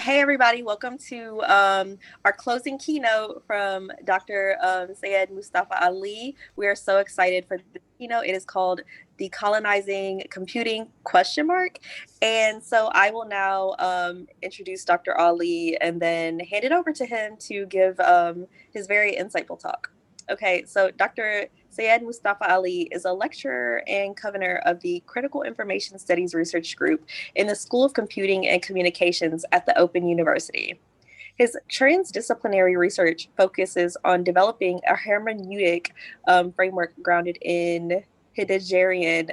Hey everybody, welcome to our closing keynote from Dr. Syed Mustafa Ali. We are so excited for the keynote. It is called Decolonizing Computing question mark. And so I will now introduce Dr. Ali and then hand it over to him to give his very insightful talk. Okay, so Dr. Syed Mustafa Ali is a lecturer and convener of the Critical Information Studies Research Group in the School of Computing and Communications at the Open University. His transdisciplinary research focuses on developing a hermeneutic framework grounded in Heideggerian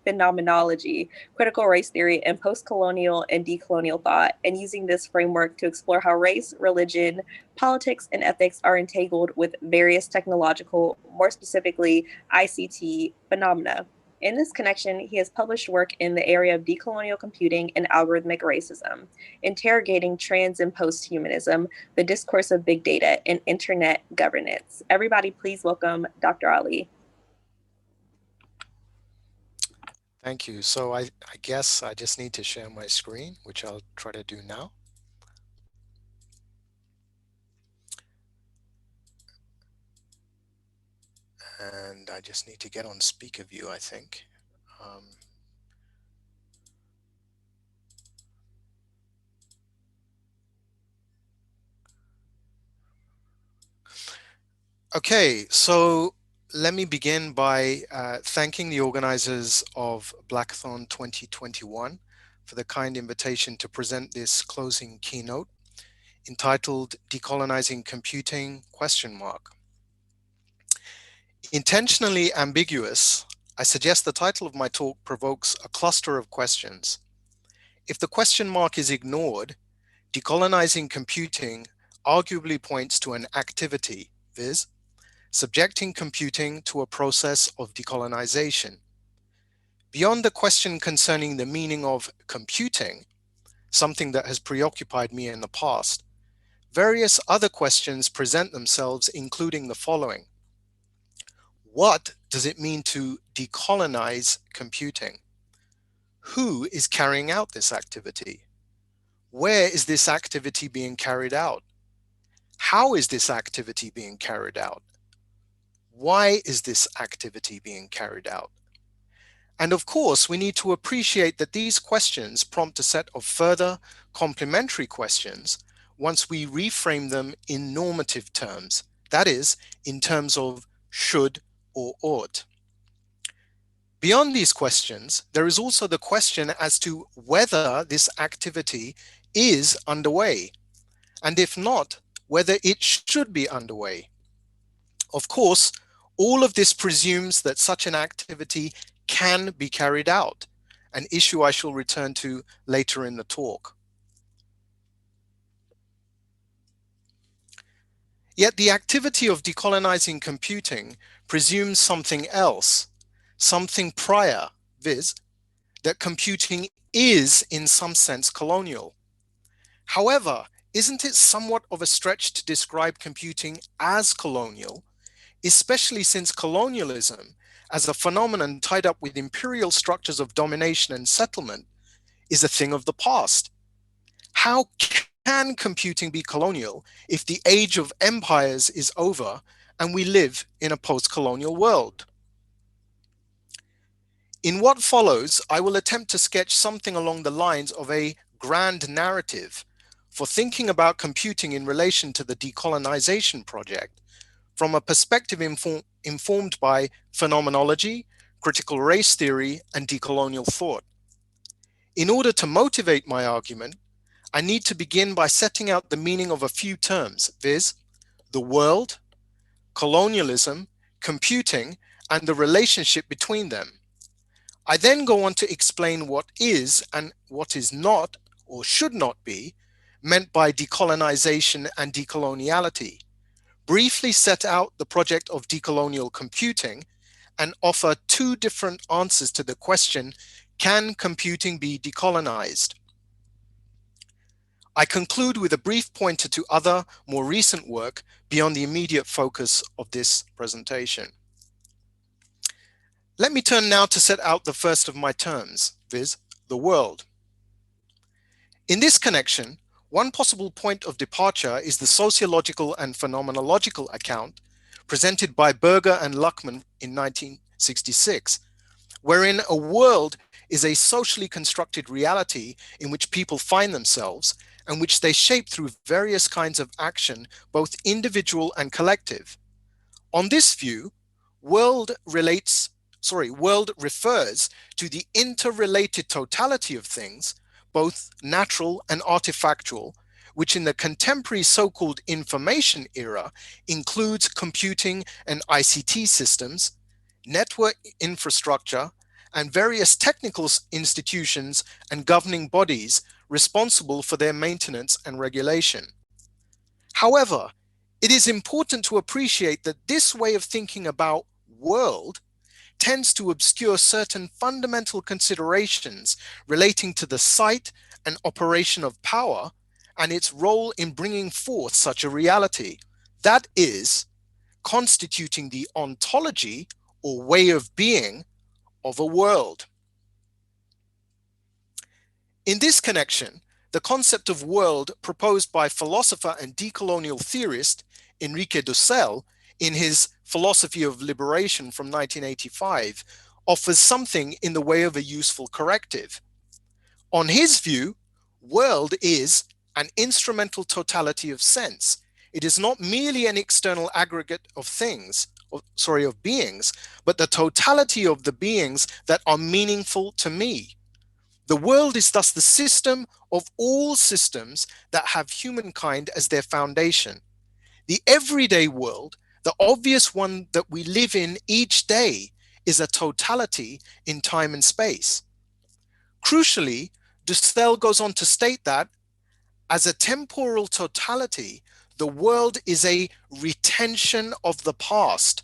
phenomenology, critical race theory, and post-colonial and decolonial thought, and using this framework to explore how race, religion, politics, and ethics are entangled with various technological, more specifically ICT phenomena. In this connection, he has published work in the area of decolonial computing and algorithmic racism, interrogating trans and post-humanism, the discourse of big data, and internet governance. Everybody, please welcome Dr. Ali. Thank you. So I guess I just need to share my screen, which I'll try to do now. And I just need to get on speaker view, I think. Okay, so let me begin by thanking the organizers of Blackathon 2021 for the kind invitation to present this closing keynote entitled Decolonizing Computing ? Intentionally ambiguous, I suggest the title of my talk provokes a cluster of questions. If the question mark is ignored, decolonizing computing arguably points to an activity, viz., subjecting computing to a process of decolonization. Beyond the question concerning the meaning of computing, something that has preoccupied me in the past, various other questions present themselves, including the following. What does it mean to decolonize computing? Who is carrying out this activity? Where is this activity being carried out? How is this activity being carried out? Why is this activity being carried out? And of course, we need to appreciate that these questions prompt a set of further complementary questions once we reframe them in normative terms, that is, in terms of should or ought. Beyond these questions, there is also the question as to whether this activity is underway, and if not, whether it should be underway. Of course, all of this presumes that such an activity can be carried out, an issue I shall return to later in the talk. Yet the activity of decolonizing computing presumes something else, something prior, viz., that computing is in some sense colonial. However, isn't it somewhat of a stretch to describe computing as colonial, especially since colonialism, as a phenomenon tied up with imperial structures of domination and settlement, is a thing of the past? How can computing be colonial if the age of empires is over and we live in a post-colonial world? In what follows, I will attempt to sketch something along the lines of a grand narrative for thinking about computing in relation to the decolonization project from a perspective informed by phenomenology, critical race theory, and decolonial thought. In order to motivate my argument, I need to begin by setting out the meaning of a few terms, viz., the world, colonialism, computing, and the relationship between them. I then go on to explain what is and what is not, or should not be, meant by decolonization and decoloniality, briefly set out the project of decolonial computing, and offer two different answers to the question, can computing be decolonized? I conclude with a brief pointer to other, more recent work beyond the immediate focus of this presentation. Let me turn now to set out the first of my terms, viz., the world. In this connection, One possible point of departure is the sociological and phenomenological account presented by Berger and Luckman in 1966, wherein a world is a socially constructed reality in which people find themselves and which they shape through various kinds of action, both individual and collective. On this view, world world refers to the interrelated totality of things, both natural and artifactual, which in the contemporary so-called information era includes computing and ICT systems, network infrastructure, and various technical institutions and governing bodies responsible for their maintenance and regulation. However, it is important to appreciate that this way of thinking about world tends to obscure certain fundamental considerations relating to the site and operation of power and its role in bringing forth such a reality. That is, constituting the ontology or way of being of a world. In this connection, the concept of world proposed by philosopher and decolonial theorist Enrique Dussel in his Philosophy of Liberation from 1985 offers something in the way of a useful corrective. On his view, world is an instrumental totality of sense. It is not merely an external aggregate of of beings, but the totality of the beings that are meaningful to me. The world is thus the system of all systems that have humankind as their foundation. The everyday world, the obvious one that we live in each day, is a totality in time and space. Crucially, Dussel goes on to state that, as a temporal totality, the world is a retention of the past,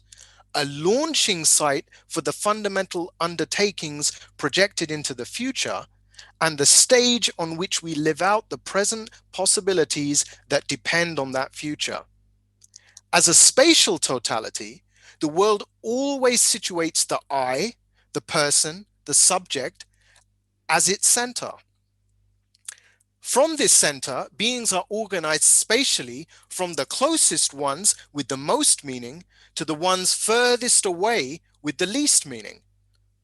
a launching site for the fundamental undertakings projected into the future, and the stage on which we live out the present possibilities that depend on that future. As a spatial totality, the world always situates the I, the person, the subject, as its center. From this center, beings are organized spatially from the closest ones with the most meaning to the ones furthest away with the least meaning,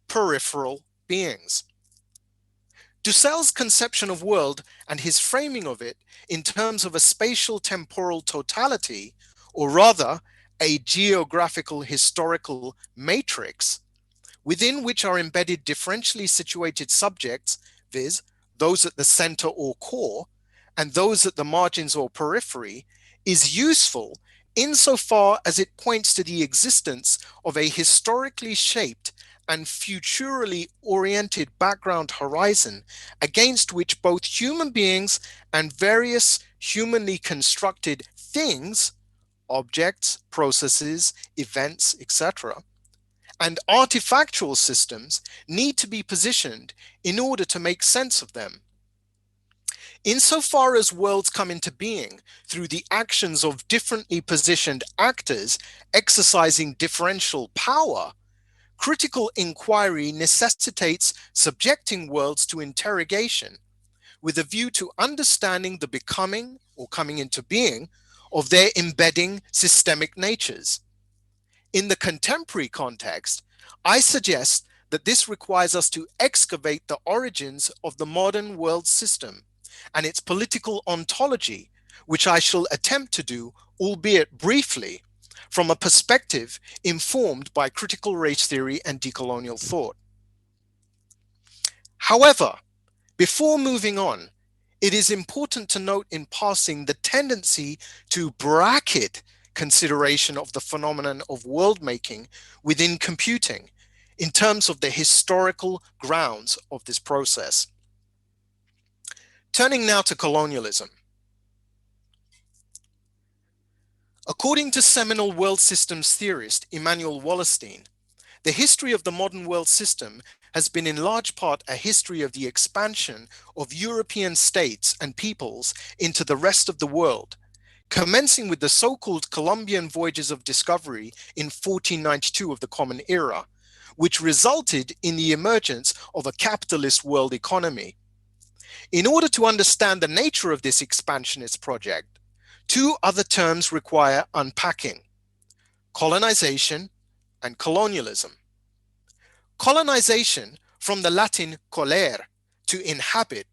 peripheral beings. Dussel's conception of world and his framing of it in terms of a spatial temporal totality, or rather a geographical historical matrix, within which are embedded differentially situated subjects, viz., those at the center or core, and those at the margins or periphery, is useful insofar as it points to the existence of a historically shaped and futurally oriented background horizon against which both human beings and various humanly constructed things, objects, processes, events, etc., and artifactual systems need to be positioned in order to make sense of them. Insofar as worlds come into being through the actions of differently positioned actors exercising differential power, critical inquiry necessitates subjecting worlds to interrogation with a view to understanding the becoming or coming into being of their embedding systemic natures. In the contemporary context, I suggest that this requires us to excavate the origins of the modern world system and its political ontology, which I shall attempt to do, albeit briefly, from a perspective informed by critical race theory and decolonial thought. However, before moving on, it is important to note in passing the tendency to bracket consideration of the phenomenon of world making within computing in terms of the historical grounds of this process. Turning now to colonialism. According to seminal world systems theorist Immanuel Wallerstein, the history of the modern world system has been in large part a history of the expansion of European states and peoples into the rest of the world, commencing with the so-called Columbian voyages of discovery in 1492 of the Common Era, which resulted in the emergence of a capitalist world economy. In order to understand the nature of this expansionist project, two other terms require unpacking: colonization and colonialism. Colonization, from the Latin colere, to inhabit,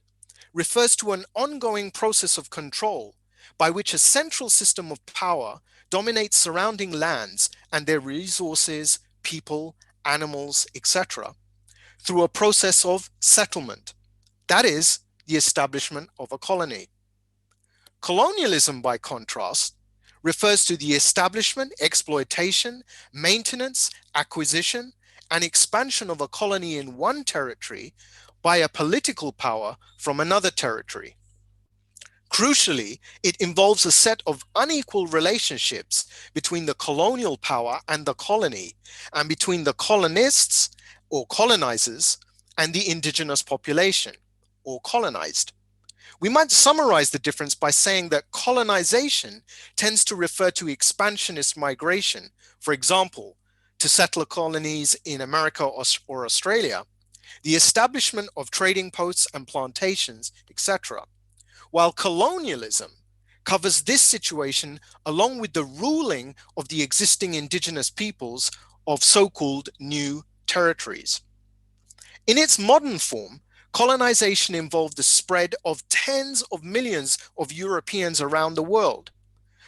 refers to an ongoing process of control by which a central system of power dominates surrounding lands and their resources, people, animals, etc., through a process of settlement, that is, the establishment of a colony. Colonialism, by contrast, refers to the establishment, exploitation, maintenance, acquisition, and expansion of a colony in one territory by a political power from another territory. Crucially, it involves a set of unequal relationships between the colonial power and the colony, and between the colonists or colonizers and the indigenous population or colonized. We might summarize the difference by saying that colonization tends to refer to expansionist migration, for example, to settler colonies in America or Australia, the establishment of trading posts and plantations, etc., while colonialism covers this situation along with the ruling of the existing indigenous peoples of so-called new territories. In its modern form, colonization involved the spread of tens of millions of Europeans around the world,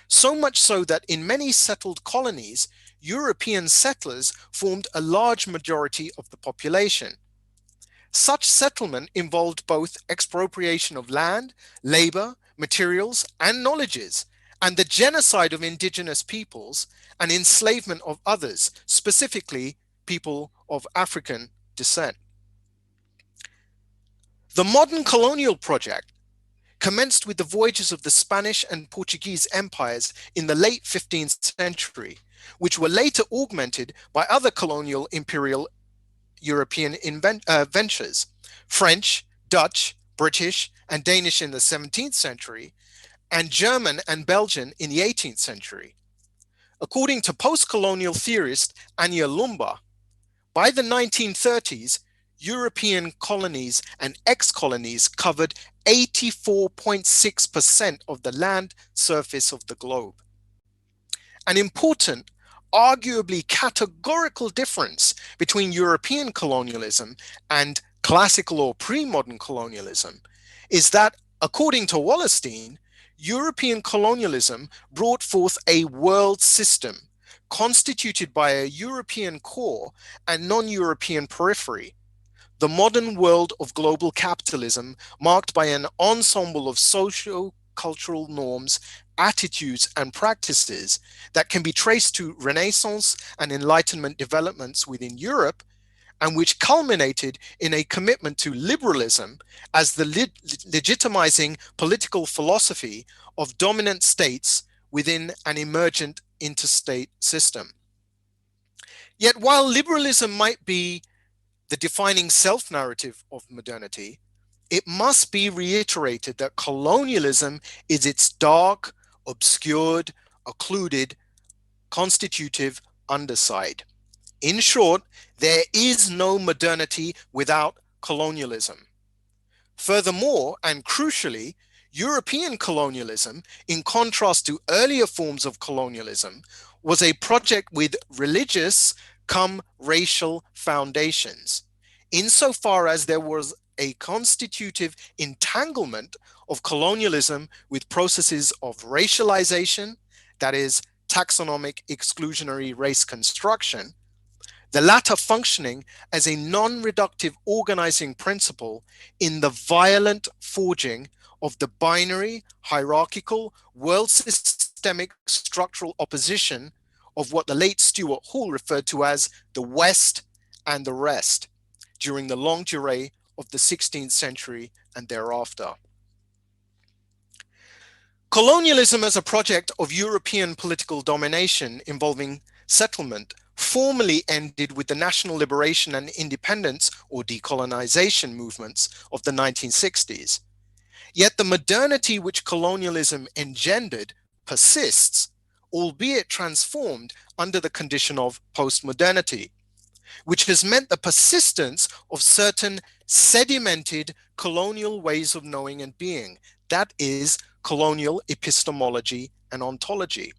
so much so that in many settled colonies, European settlers formed a large majority of the population. Such settlement involved both expropriation of land, labor, materials, and knowledges, and the genocide of indigenous peoples and enslavement of others, specifically people of African descent. The modern colonial project commenced with the voyages of the Spanish and Portuguese empires in the late 15th century, which were later augmented by other colonial imperial European ventures: French, Dutch, British, and Danish in the 17th century, and German and Belgian in the 18th century. According to post-colonial theorist Anya Lumba, by the 1930s, European colonies and ex-colonies covered 84.6% of the land surface of the globe. An important, arguably categorical difference between European colonialism and classical or pre-modern colonialism is that, according to Wallerstein, European colonialism brought forth a world system constituted by a European core and non-European periphery, the modern world of global capitalism, marked by an ensemble of socio-cultural norms, attitudes, and practices that can be traced to Renaissance and Enlightenment developments within Europe, and which culminated in a commitment to liberalism as the legitimizing political philosophy of dominant states within an emergent interstate system. Yet while liberalism might be the defining self-narrative of modernity, it must be reiterated that colonialism is its dark, obscured, occluded, constitutive underside. In short, there is no modernity without colonialism. Furthermore, and crucially, European colonialism, in contrast to earlier forms of colonialism, was a project with religious come racial foundations, insofar as there was a constitutive entanglement of colonialism with processes of racialization, that is, taxonomic exclusionary race construction, the latter functioning as a non-reductive organizing principle in the violent forging of the binary, hierarchical, world systemic structural opposition of what the late Stuart Hall referred to as the West and the rest during the longue durée of the 16th century and thereafter. Colonialism as a project of European political domination involving settlement formally ended with the national liberation and independence or decolonization movements of the 1960s. Yet the modernity which colonialism engendered persists, albeit transformed under the condition of postmodernity, which has meant the persistence of certain sedimented colonial ways of knowing and being. That is colonial epistemology and ontology,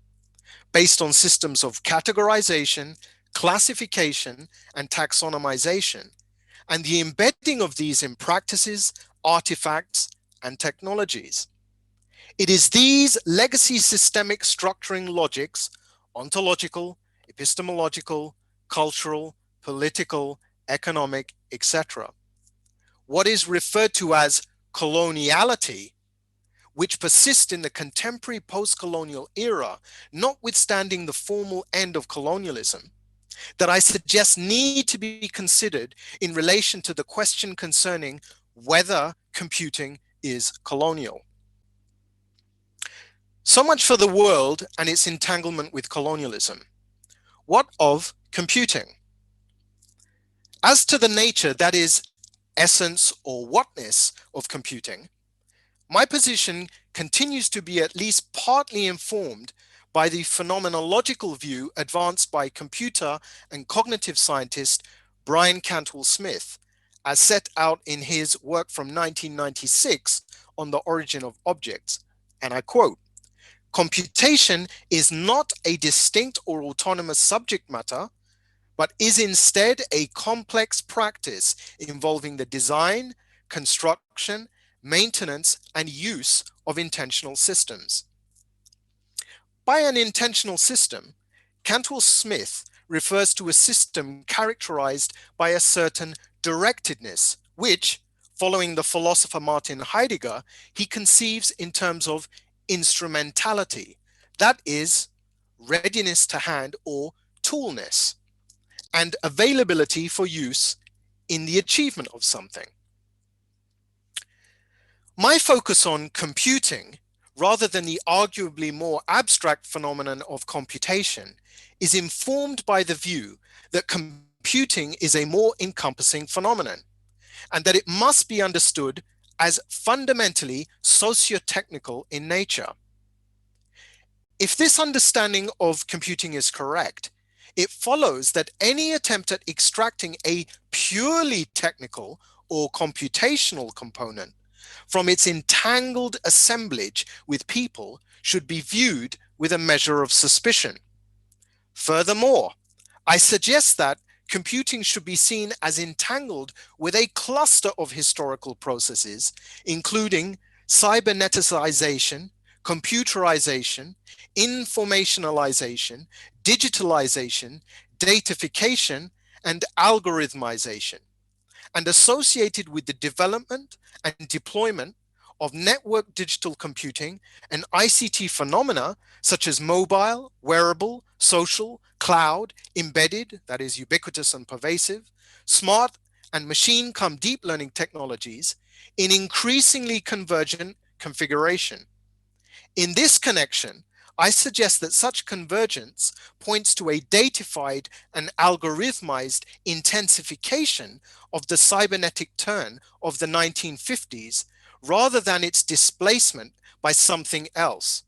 based on systems of categorization, classification, and taxonomization, and the embedding of these in practices, artifacts, and technologies. It is these legacy systemic structuring logics, ontological, epistemological, cultural, political, economic, etc., what is referred to as coloniality, which persist in the contemporary post-colonial era, notwithstanding the formal end of colonialism, that I suggest need to be considered in relation to the question concerning whether computing is colonial. So much for the world and its entanglement with colonialism. What of computing? As to the nature, that is, essence or whatness of computing, my position continues to be at least partly informed by the phenomenological view advanced by computer and cognitive scientist Brian Cantwell Smith, as set out in his work from 1996 on the origin of objects. And I quote, "Computation is not a distinct or autonomous subject matter, but is instead a complex practice involving the design, construction, maintenance, and use of intentional systems." By an intentional system, Cantwell Smith refers to a system characterized by a certain directedness, which, following the philosopher Martin Heidegger, he conceives in terms of instrumentality, that is, readiness to hand or toolness, and availability for use in the achievement of something. My focus on computing, rather than the arguably more abstract phenomenon of computation, is informed by the view that computing is a more encompassing phenomenon, and that it must be understood as fundamentally socio-technical in nature. If this understanding of computing is correct, it follows that any attempt at extracting a purely technical or computational component from its entangled assemblage with people should be viewed with a measure of suspicion. Furthermore, I suggest that computing should be seen as entangled with a cluster of historical processes, including cyberneticization, computerization, informationalization, digitalization, datafication, and algorithmization, and associated with the development and deployment of network digital computing and ICT phenomena such as mobile, wearable, social, cloud, embedded, that is ubiquitous and pervasive, smart and machine come deep learning technologies in increasingly convergent configuration. In this connection, I suggest that such convergence points to a datified and algorithmized intensification of the cybernetic turn of the 1950s rather than its displacement by something else,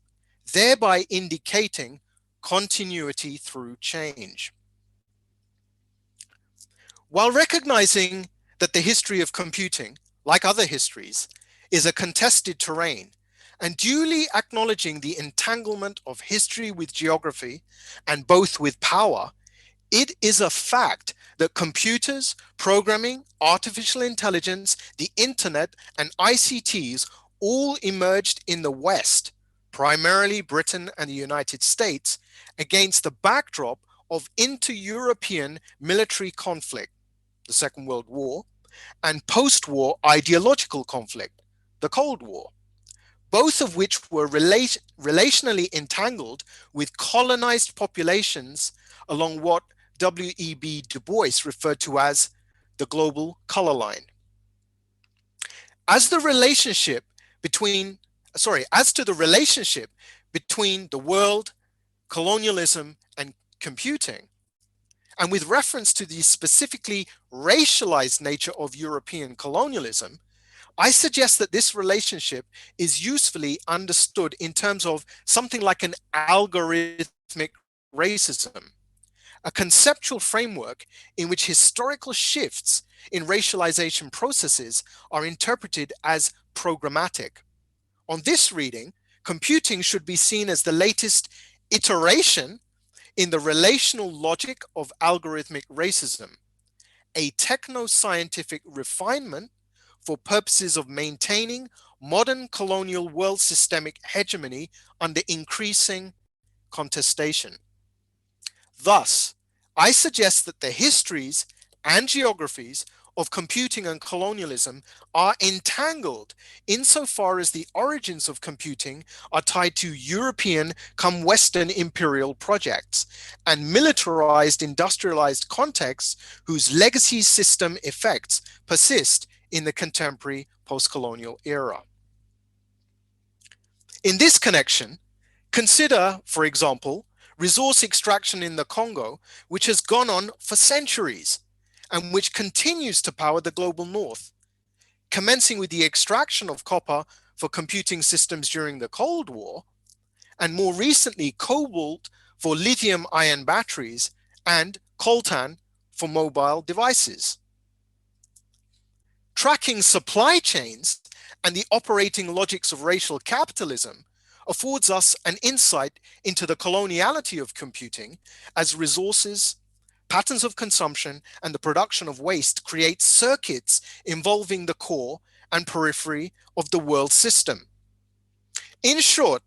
thereby indicating continuity through change. While recognizing that the history of computing, like other histories, is a contested terrain, and duly acknowledging the entanglement of history with geography and both with power, it is a fact that computers, programming, artificial intelligence, the internet, and ICTs all emerged in the West, primarily Britain and the United States, against the backdrop of inter-European military conflict, the Second World War, and post-war ideological conflict, the Cold War, both of which were relationally entangled with colonized populations along what W.E.B. Du Bois referred to as the global color line. As to the relationship between the world, colonialism, and computing, and with reference to the specifically racialized nature of European colonialism, I suggest that this relationship is usefully understood in terms of something like an algorithmic racism, a conceptual framework in which historical shifts in racialization processes are interpreted as programmatic. On this reading, computing should be seen as the latest iteration in the relational logic of algorithmic racism, a techno-scientific refinement for purposes of maintaining modern colonial world systemic hegemony under increasing contestation. Thus, I suggest that the histories and geographies of computing and colonialism are entangled insofar as the origins of computing are tied to European come Western imperial projects and militarized industrialized contexts whose legacy system effects persist in the contemporary post-colonial era. In this connection, consider, for example, resource extraction in the Congo, which has gone on for centuries and which continues to power the global north, commencing with the extraction of copper for computing systems during the Cold War, and more recently cobalt for lithium-ion batteries and coltan for mobile devices. Tracking supply chains and the operating logics of racial capitalism affords us an insight into the coloniality of computing as resources, patterns of consumption, and the production of waste create circuits involving the core and periphery of the world system. In short,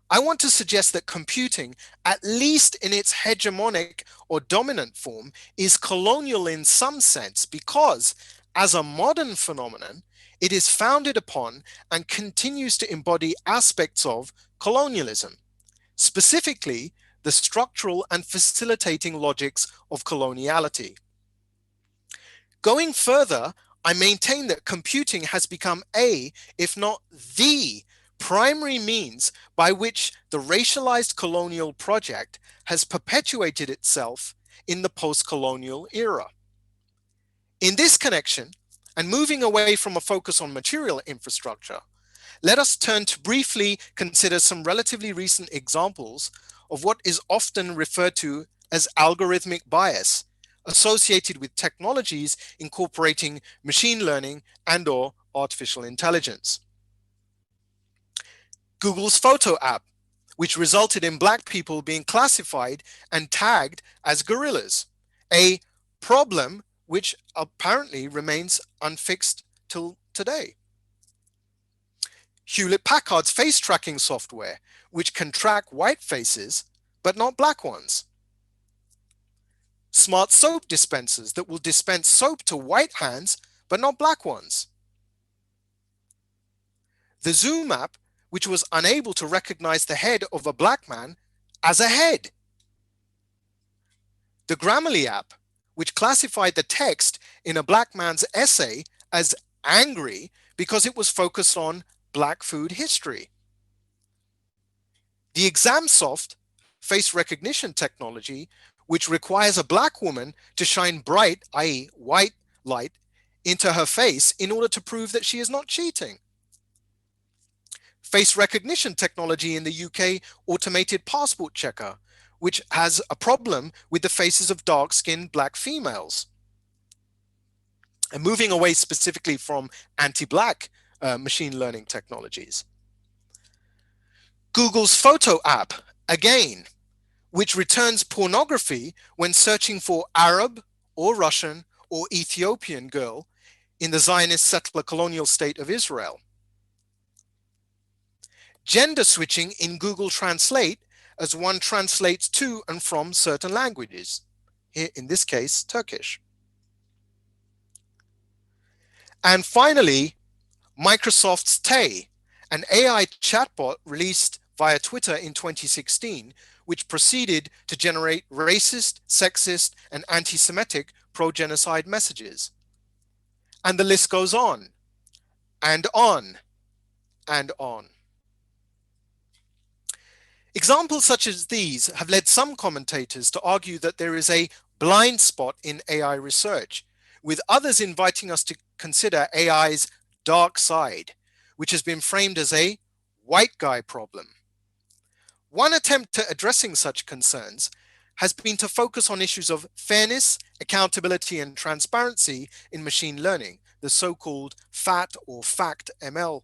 I want to suggest that computing, at least in its hegemonic or dominant form, is colonial in some sense because, as a modern phenomenon, it is founded upon and continues to embody aspects of colonialism, specifically the structural and facilitating logics of coloniality. Going further, I maintain that computing has become a, if not the, primary means by which the racialized colonial project has perpetuated itself in the post-colonial era. In this connection, and moving away from a focus on material infrastructure, let us turn to briefly consider some relatively recent examples of what is often referred to as algorithmic bias associated with technologies incorporating machine learning and/or artificial intelligence. Google's photo app, which resulted in Black people being classified and tagged as gorillas, a problem which apparently remains unfixed till today. Hewlett-Packard's face tracking software, which can track white faces, but not Black ones. Smart soap dispensers that will dispense soap to white hands, but not Black ones. The Zoom app, which was unable to recognize the head of a Black man as a head. The Grammarly app, which classified the text in a Black man's essay as angry because it was focused on Black food history. The ExamSoft face recognition technology, which requires a Black woman to shine bright, i.e. white light, into her face in order to prove that she is not cheating. Face recognition technology in the UK automated passport checker, which has a problem with the faces of dark-skinned Black females. And moving away specifically from anti-Black machine learning technologies. Google's photo app, again, which returns pornography when searching for Arab or Russian or Ethiopian girl in the Zionist settler colonial state of Israel. Gender switching in Google Translate as one translates to and from certain languages, here in this case, Turkish. And finally, Microsoft's Tay, an AI chatbot released via Twitter in 2016, which proceeded to generate racist, sexist, and anti-Semitic pro-genocide messages. And the list goes on, and on, and on. Examples such as these have led some commentators to argue that there is a blind spot in AI research, with others inviting us to consider AI's dark side, which has been framed as a white guy problem. One attempt at addressing such concerns has been to focus on issues of fairness, accountability, and transparency in machine learning, the so-called FAT or FACT ML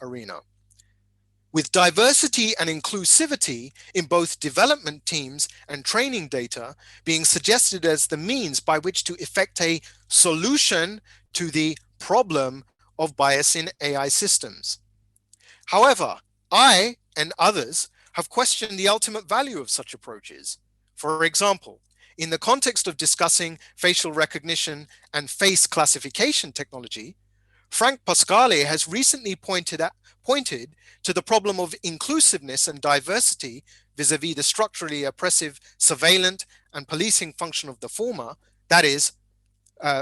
arena. With diversity and inclusivity in both development teams and training data being suggested as the means by which to effect a solution to the problem of bias in AI systems. However, I and others have questioned the ultimate value of such approaches. For example, in the context of discussing facial recognition and face classification technology, Frank Pasquale has recently pointed to the problem of inclusiveness and diversity vis-a-vis the structurally oppressive surveillance and policing function of the former, that is,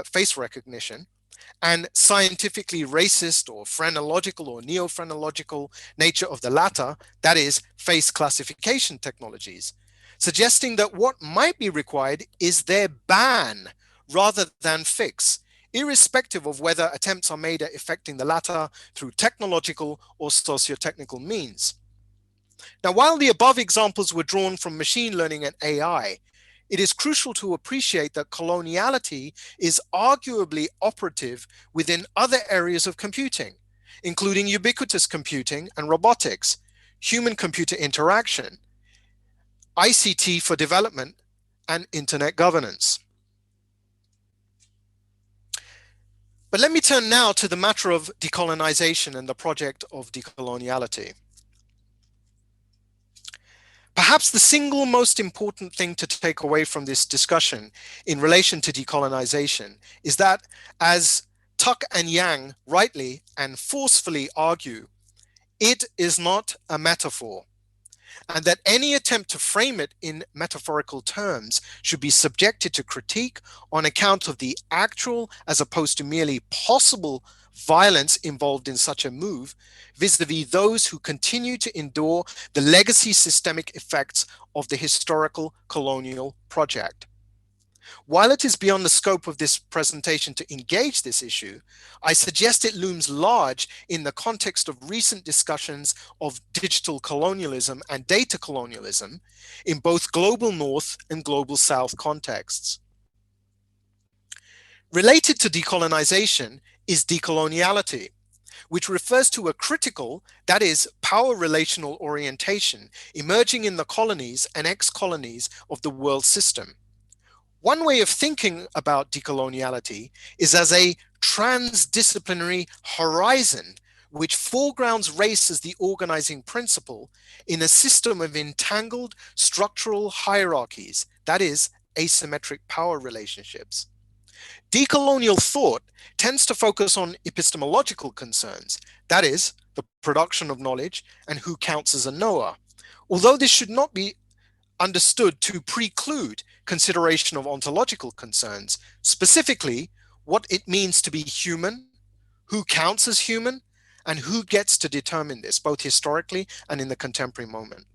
face recognition, and scientifically racist or phrenological or neo-phrenological nature of the latter, that is, face classification technologies, suggesting that what might be required is their ban rather than fix, irrespective of whether attempts are made at effecting the latter through technological or socio-technical means. Now, while the above examples were drawn from machine learning and AI, it is crucial to appreciate that coloniality is arguably operative within other areas of computing, including ubiquitous computing and robotics, human-computer interaction, ICT for development, and internet governance. But let me turn now to the matter of decolonization and the project of decoloniality. Perhaps the single most important thing to take away from this discussion in relation to decolonization is that, as Tuck and Yang rightly and forcefully argue, it is not a metaphor, and that any attempt to frame it in metaphorical terms should be subjected to critique on account of the actual, as opposed to merely possible, violence involved in such a move, vis-a-vis those who continue to endure the legacy systemic effects of the historical colonial project. While it is beyond the scope of this presentation to engage this issue, I suggest it looms large in the context of recent discussions of digital colonialism and data colonialism in both global North and global South contexts. Related to decolonization is decoloniality, which refers to a critical, that is, power relational orientation emerging in the colonies and ex-colonies of the world system. One way of thinking about decoloniality is as a transdisciplinary horizon which foregrounds race as the organizing principle in a system of entangled structural hierarchies, that is, asymmetric power relationships. Decolonial thought tends to focus on epistemological concerns, that is, the production of knowledge and who counts as a knower, although this should not be understood to preclude consideration of ontological concerns, specifically what it means to be human, who counts as human, and who gets to determine this, both historically and in the contemporary moment.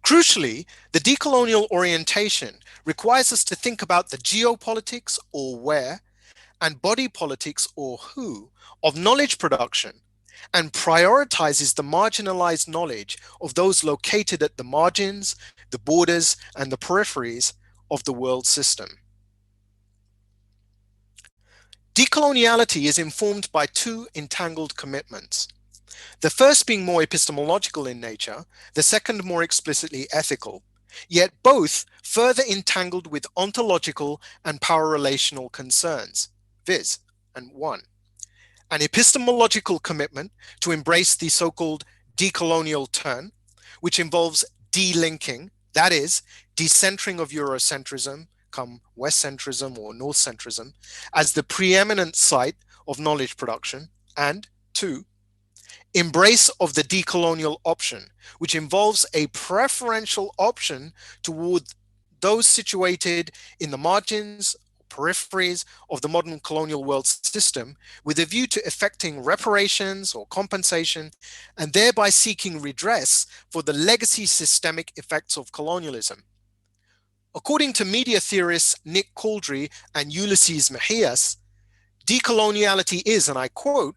Crucially, the decolonial orientation requires us to think about the geopolitics, or where, and body politics, or who, of knowledge production, and prioritizes the marginalized knowledge of those located at the margins, the borders, and the peripheries of the world system. Decoloniality is informed by two entangled commitments. The first being more epistemological in nature, the second more explicitly ethical, yet both further entangled with ontological and power relational concerns, viz. And one, an epistemological commitment to embrace the so-called decolonial turn, which involves delinking, that is, decentering of Eurocentrism, come Westcentrism or Northcentrism, as the preeminent site of knowledge production, and two, embrace of the decolonial option, which involves a preferential option toward those situated in the margins, peripheries of the modern colonial world system, with a view to effecting reparations or compensation, and thereby seeking redress for the legacy systemic effects of colonialism. According to media theorists Nick Couldry and Ulysses Mejias, decoloniality is, and I quote,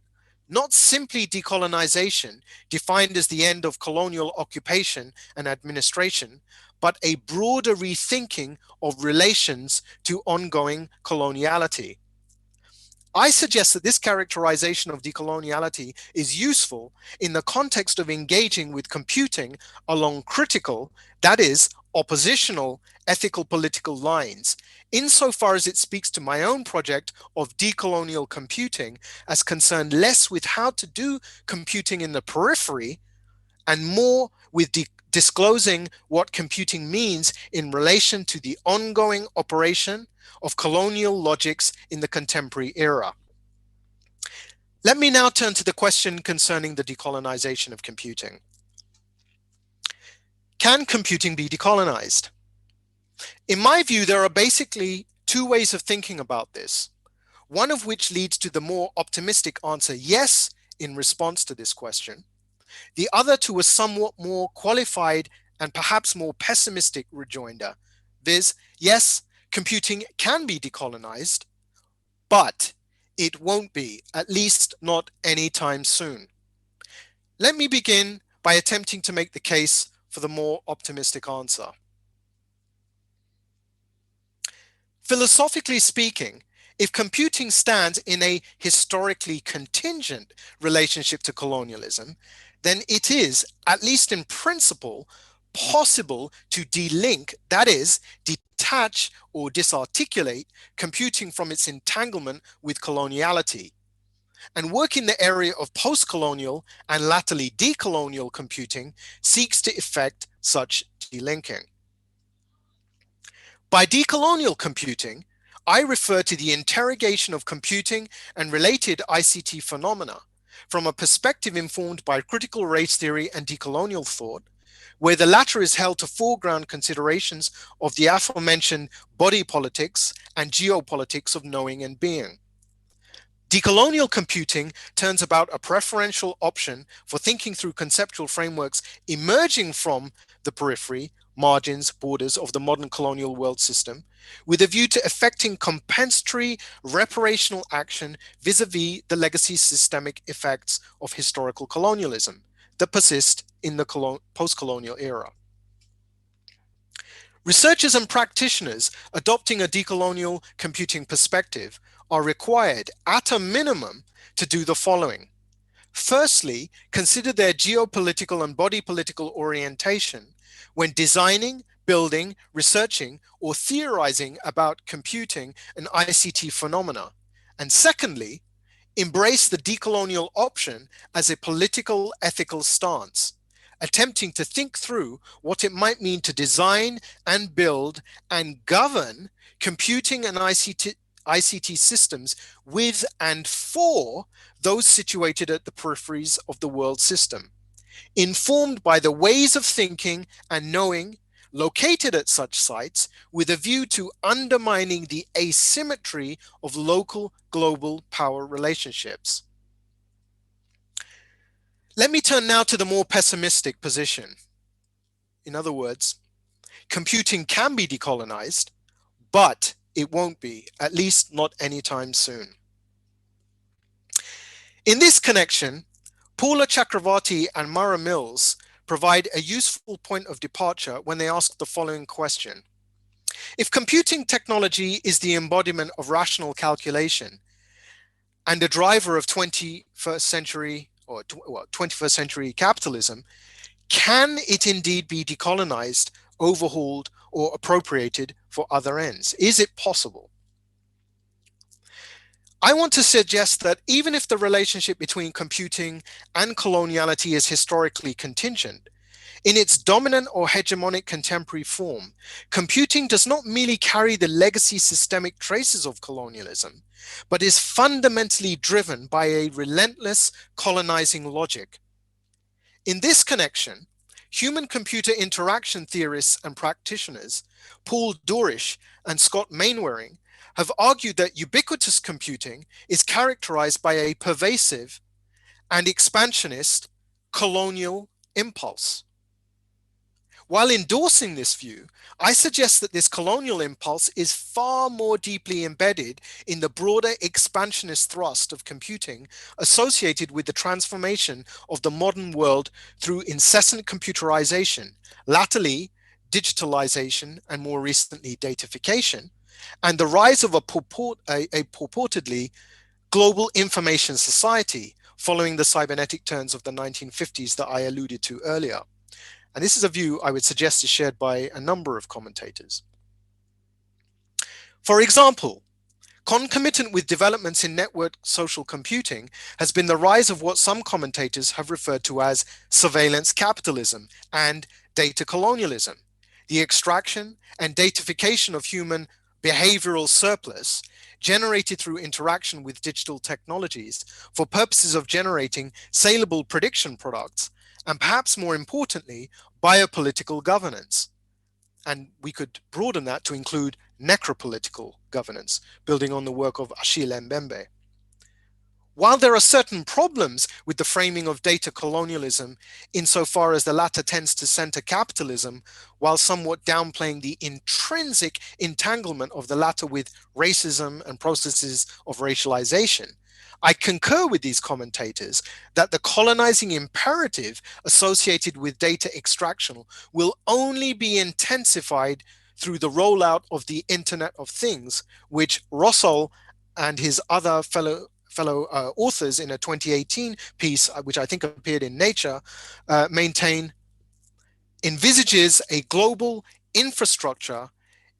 not simply decolonization, defined as the end of colonial occupation and administration, but a broader rethinking of relations to ongoing coloniality. I suggest that this characterization of decoloniality is useful in the context of engaging with computing along critical, that is, oppositional, ethical political lines, insofar as it speaks to my own project of decolonial computing as concerned less with how to do computing in the periphery and more with disclosing what computing means in relation to the ongoing operation of colonial logics in the contemporary era. Let me now turn to the question concerning the decolonization of computing. Can computing be decolonized? In my view, there are basically two ways of thinking about this, one of which leads to the more optimistic answer, yes, in response to this question, the other to a somewhat more qualified and perhaps more pessimistic rejoinder, viz., yes, computing can be decolonized, but it won't be, at least not anytime soon. Let me begin by attempting to make the case for the more optimistic answer. Philosophically speaking, if computing stands in a historically contingent relationship to colonialism, then it is, at least in principle, possible to delink, that is, detach or disarticulate computing from its entanglement with coloniality, and work in the area of post-colonial and latterly decolonial computing seeks to effect such delinking. By decolonial computing, I refer to the interrogation of computing and related ICT phenomena from a perspective informed by critical race theory and decolonial thought, where the latter is held to foreground considerations of the aforementioned body politics and geopolitics of knowing and being. Decolonial computing turns about a preferential option for thinking through conceptual frameworks emerging from the periphery, margins, borders of the modern colonial world system, with a view to effecting compensatory reparational action vis-a-vis the legacy systemic effects of historical colonialism that persist in the post-colonial era. Researchers and practitioners adopting a decolonial computing perspective are required, at a minimum, to do the following. Firstly, consider their geopolitical and body political orientation when designing, building, researching, or theorizing about computing and ICT phenomena. And secondly, embrace the decolonial option as a political ethical stance, attempting to think through what it might mean to design and build and govern computing and ICT systems with and for those situated at the peripheries of the world system, informed by the ways of thinking and knowing located at such sites with a view to undermining the asymmetry of local global power relationships. Let me turn now to the more pessimistic position. In other words, computing can be decolonized, but it won't be, at least not anytime soon. In this connection, Paula Chakravarty and Mara Mills provide a useful point of departure when they ask the following question. If computing technology is the embodiment of rational calculation and a driver of 21st century capitalism, can it indeed be decolonized, overhauled, or appropriated for other ends? Is it possible? I want to suggest that even if the relationship between computing and coloniality is historically contingent, in its dominant or hegemonic contemporary form, computing does not merely carry the legacy systemic traces of colonialism, but is fundamentally driven by a relentless colonizing logic. In this connection, human-computer interaction theorists and practitioners, Paul Dorish and Scott Mainwaring, have argued that ubiquitous computing is characterized by a pervasive and expansionist colonial impulse. While endorsing this view, I suggest that this colonial impulse is far more deeply embedded in the broader expansionist thrust of computing associated with the transformation of the modern world through incessant computerization, latterly digitalization, and more recently datafication, and the rise of a purportedly global information society following the cybernetic turns of the 1950s that I alluded to earlier. And this is a view I would suggest is shared by a number of commentators. For example, concomitant with developments in network social computing has been the rise of what some commentators have referred to as surveillance capitalism and data colonialism, the extraction and datafication of human behavioral surplus generated through interaction with digital technologies for purposes of generating saleable prediction products, and perhaps more importantly, biopolitical governance. And we could broaden that to include necropolitical governance, building on the work of Achille Mbembe. While there are certain problems with the framing of data colonialism insofar as the latter tends to center capitalism, while somewhat downplaying the intrinsic entanglement of the latter with racism and processes of racialization, I concur with these commentators that the colonizing imperative associated with data extraction will only be intensified through the rollout of the Internet of Things, which Russell and his other fellow authors in a 2018 piece, which I think appeared in Nature, maintain envisages a global infrastructure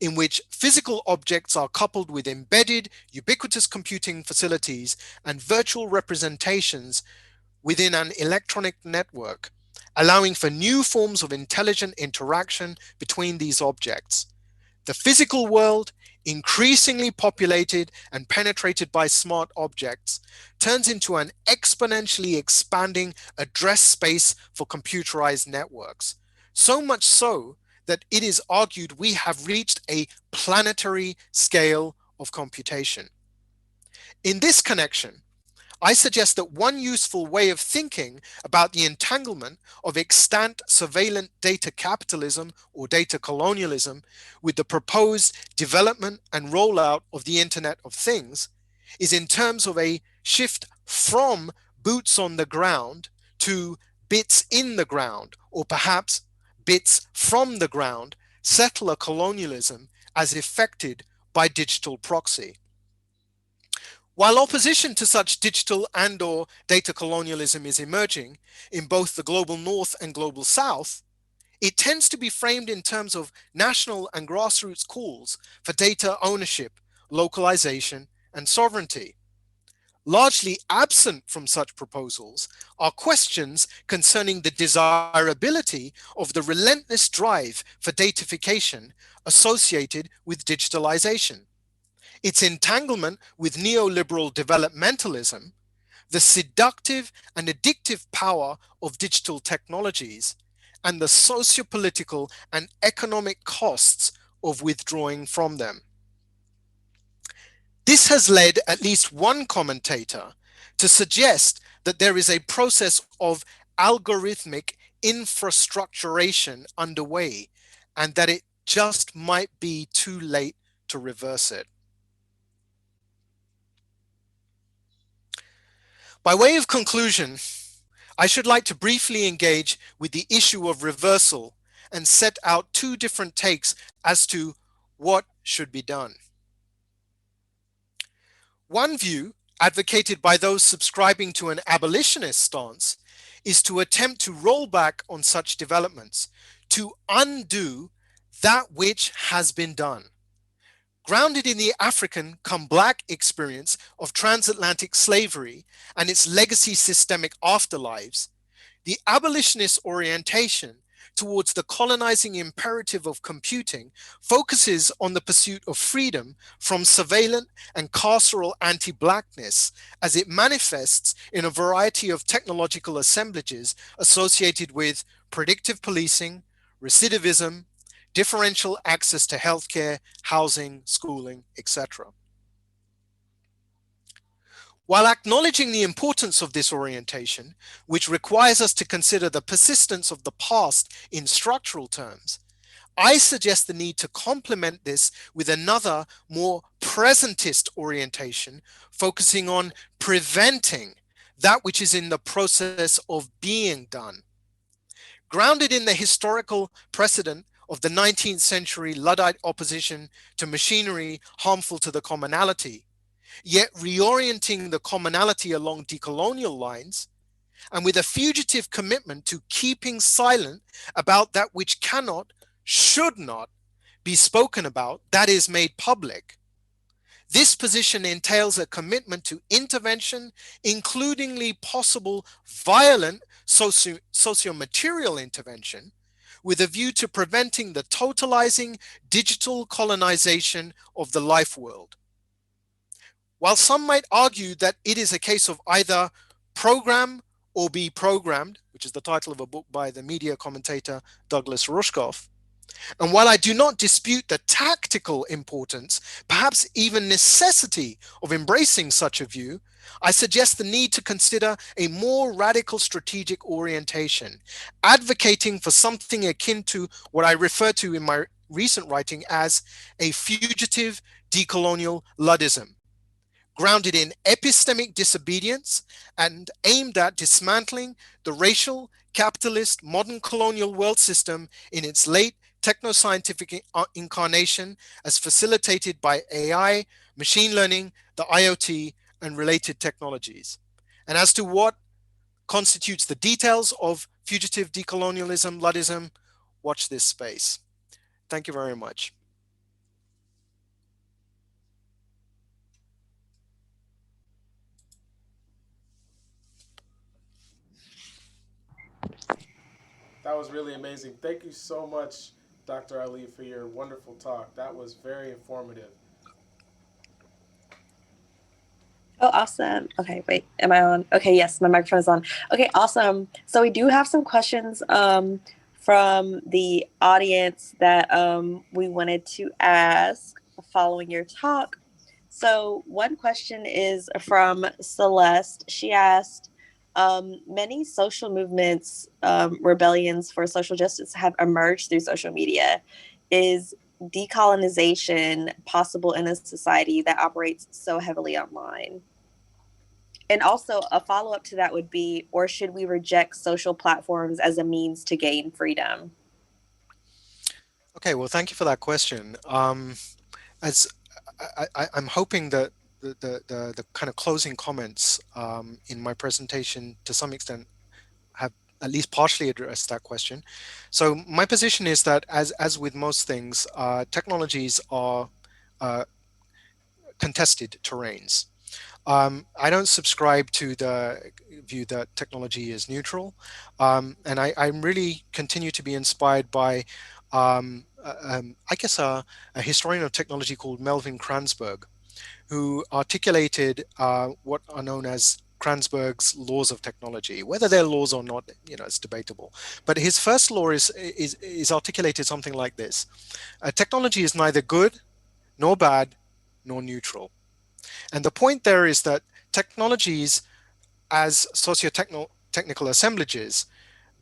in which physical objects are coupled with embedded, ubiquitous computing facilities and virtual representations within an electronic network, allowing for new forms of intelligent interaction between these objects. The physical world, increasingly populated and penetrated by smart objects, turns into an exponentially expanding address space for computerized networks. So much so that it is argued we have reached a planetary scale of computation. In this connection, I suggest that one useful way of thinking about the entanglement of extant surveillance data capitalism or data colonialism with the proposed development and rollout of the Internet of Things is in terms of a shift from boots on the ground to bits in the ground, or perhaps bits from the ground, settler colonialism as effected by digital proxy. While opposition to such digital and/or data colonialism is emerging in both the global north and global south, it tends to be framed in terms of national and grassroots calls for data ownership, localization, and sovereignty. Largely absent from such proposals are questions concerning the desirability of the relentless drive for datafication associated with digitalization, its entanglement with neoliberal developmentalism, the seductive and addictive power of digital technologies, and the sociopolitical and economic costs of withdrawing from them. This has led at least one commentator to suggest that there is a process of algorithmic infrastructuration underway, and that it just might be too late to reverse it. By way of conclusion, I should like to briefly engage with the issue of reversal and set out two different takes as to what should be done. One view, advocated by those subscribing to an abolitionist stance, is to attempt to roll back on such developments, to undo that which has been done. Grounded in the African come Black experience of transatlantic slavery and its legacy systemic afterlives, the abolitionist orientation towards the colonizing imperative of computing focuses on the pursuit of freedom from surveillance and carceral anti-Blackness as it manifests in a variety of technological assemblages associated with predictive policing, recidivism, differential access to healthcare, housing, schooling, etc. While acknowledging the importance of this orientation, which requires us to consider the persistence of the past in structural terms, I suggest the need to complement this with another, more presentist orientation, focusing on preventing that which is in the process of being done. Grounded in the historical precedent of the 19th century Luddite opposition to machinery harmful to the commonality, yet reorienting the commonality along decolonial lines, and with a fugitive commitment to keeping silent about that which cannot, should not be spoken about, that is made public. This position entails a commitment to intervention, including possible violent socio-material intervention, with a view to preventing the totalizing digital colonization of the life world. While some might argue that it is a case of either program or be programmed, which is the title of a book by the media commentator Douglas Rushkoff, and while I do not dispute the tactical importance, perhaps even necessity of embracing such a view, I suggest the need to consider a more radical strategic orientation, advocating for something akin to what I refer to in my recent writing as a fugitive decolonial Luddism, grounded in epistemic disobedience and aimed at dismantling the racial, capitalist, modern colonial world system in its late techno-scientific incarnation as facilitated by AI, machine learning, the IoT, and related technologies. And as to what constitutes the details of fugitive decolonialism, Luddism, watch this space. Thank you very much. That was really amazing. Thank you so much, Dr. Ali, for your wonderful talk. That was very informative. Oh, awesome. Okay, wait, am I on? Okay, yes, my microphone is on. Okay, awesome. So we do have some questions from the audience that we wanted to ask following your talk. So one question is from Celeste. She asked, many social movements, rebellions for social justice have emerged through social media. Is decolonization possible in a society that operates so heavily online? And also, a follow up to that would be, or should we reject social platforms as a means to gain freedom? Okay, well, thank you for that question. As I'm hoping that the kind of closing comments in my presentation to some extent have at least partially addressed that question. So my position is that as with most things, technologies are contested terrains. I don't subscribe to the view that technology is neutral, and I really continue to be inspired by, I guess, a historian of technology called Melvin Kranzberg, who articulated what are known as Kranzberg's laws of technology. Whether they're laws or not, it's debatable. But his first law is articulated something like this: technology is neither good nor bad nor neutral. And the point there is that technologies, as socio-technical assemblages,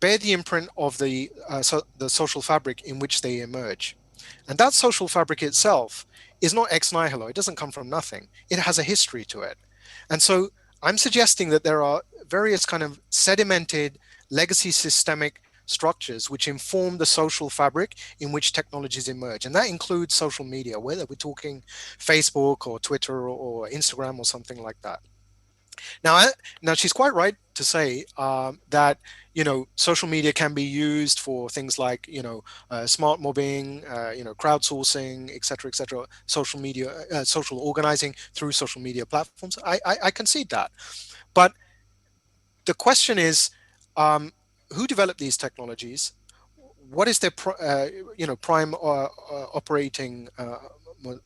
bear the imprint of the social fabric in which they emerge. And that social fabric itself is not ex nihilo. It doesn't come from nothing. It has a history to it. And so I'm suggesting that there are various kind of sedimented legacy systemic structures which inform the social fabric in which technologies emerge. And that includes social media, whether we're talking Facebook or Twitter or Instagram or something like that. Now she's quite right to say that social media can be used for things like smart mobbing, crowdsourcing, et cetera, social media, social organizing through social media platforms. I concede that, but the question is, who developed these technologies? What is their prime operating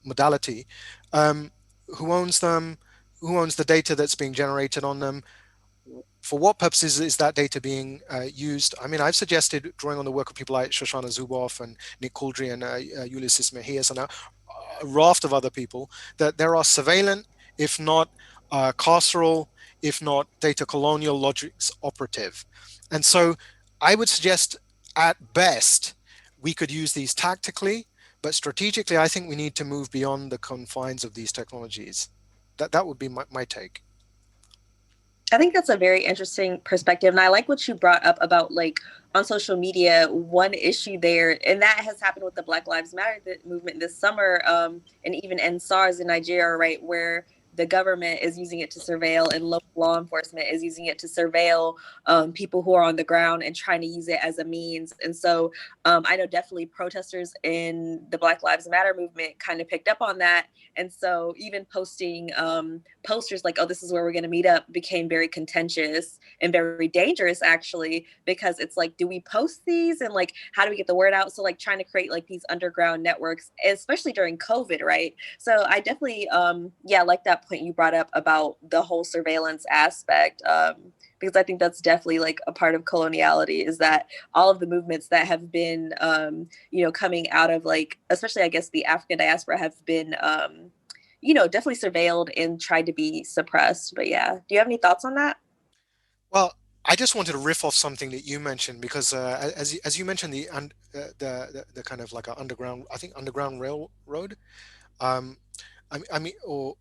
modality? Who owns them? Who owns the data that's being generated on them? For what purposes is that data being used? I mean, I've suggested, drawing on the work of people like Shoshana Zuboff and Nick Couldry and Ulysses Mejias and a raft of other people, that there are surveillance, if not carceral, if not data colonial logics operative. And so I would suggest at best we could use these tactically, but strategically, I think we need to move beyond the confines of these technologies. That would be my take. I think that's a very interesting perspective. And I like what you brought up about like on social media, one issue there, and that has happened with the Black Lives Matter movement this summer, and even in SARS in Nigeria, right, where the government is using it to surveil and local law enforcement is using it to surveil people who are on the ground and trying to use it as a means. And so I know definitely protesters in the Black Lives Matter movement kind of picked up on that. And so even posting posters like, oh, this is where we're going to meet up became very contentious and very dangerous, actually, because it's like, do we post these? And like, how do we get the word out? So like trying to create like these underground networks, especially during COVID, right? So I definitely, yeah, like that point you brought up about the whole surveillance aspect. Because I think that's definitely like a part of coloniality is that all of the movements that have been, coming out of like, especially I guess the African diaspora have been, definitely surveilled and tried to be suppressed. But yeah, do you have any thoughts on that? Well, I just wanted to riff off something that you mentioned because as you mentioned the kind of like a underground, I think underground railroad. Um, I mean, or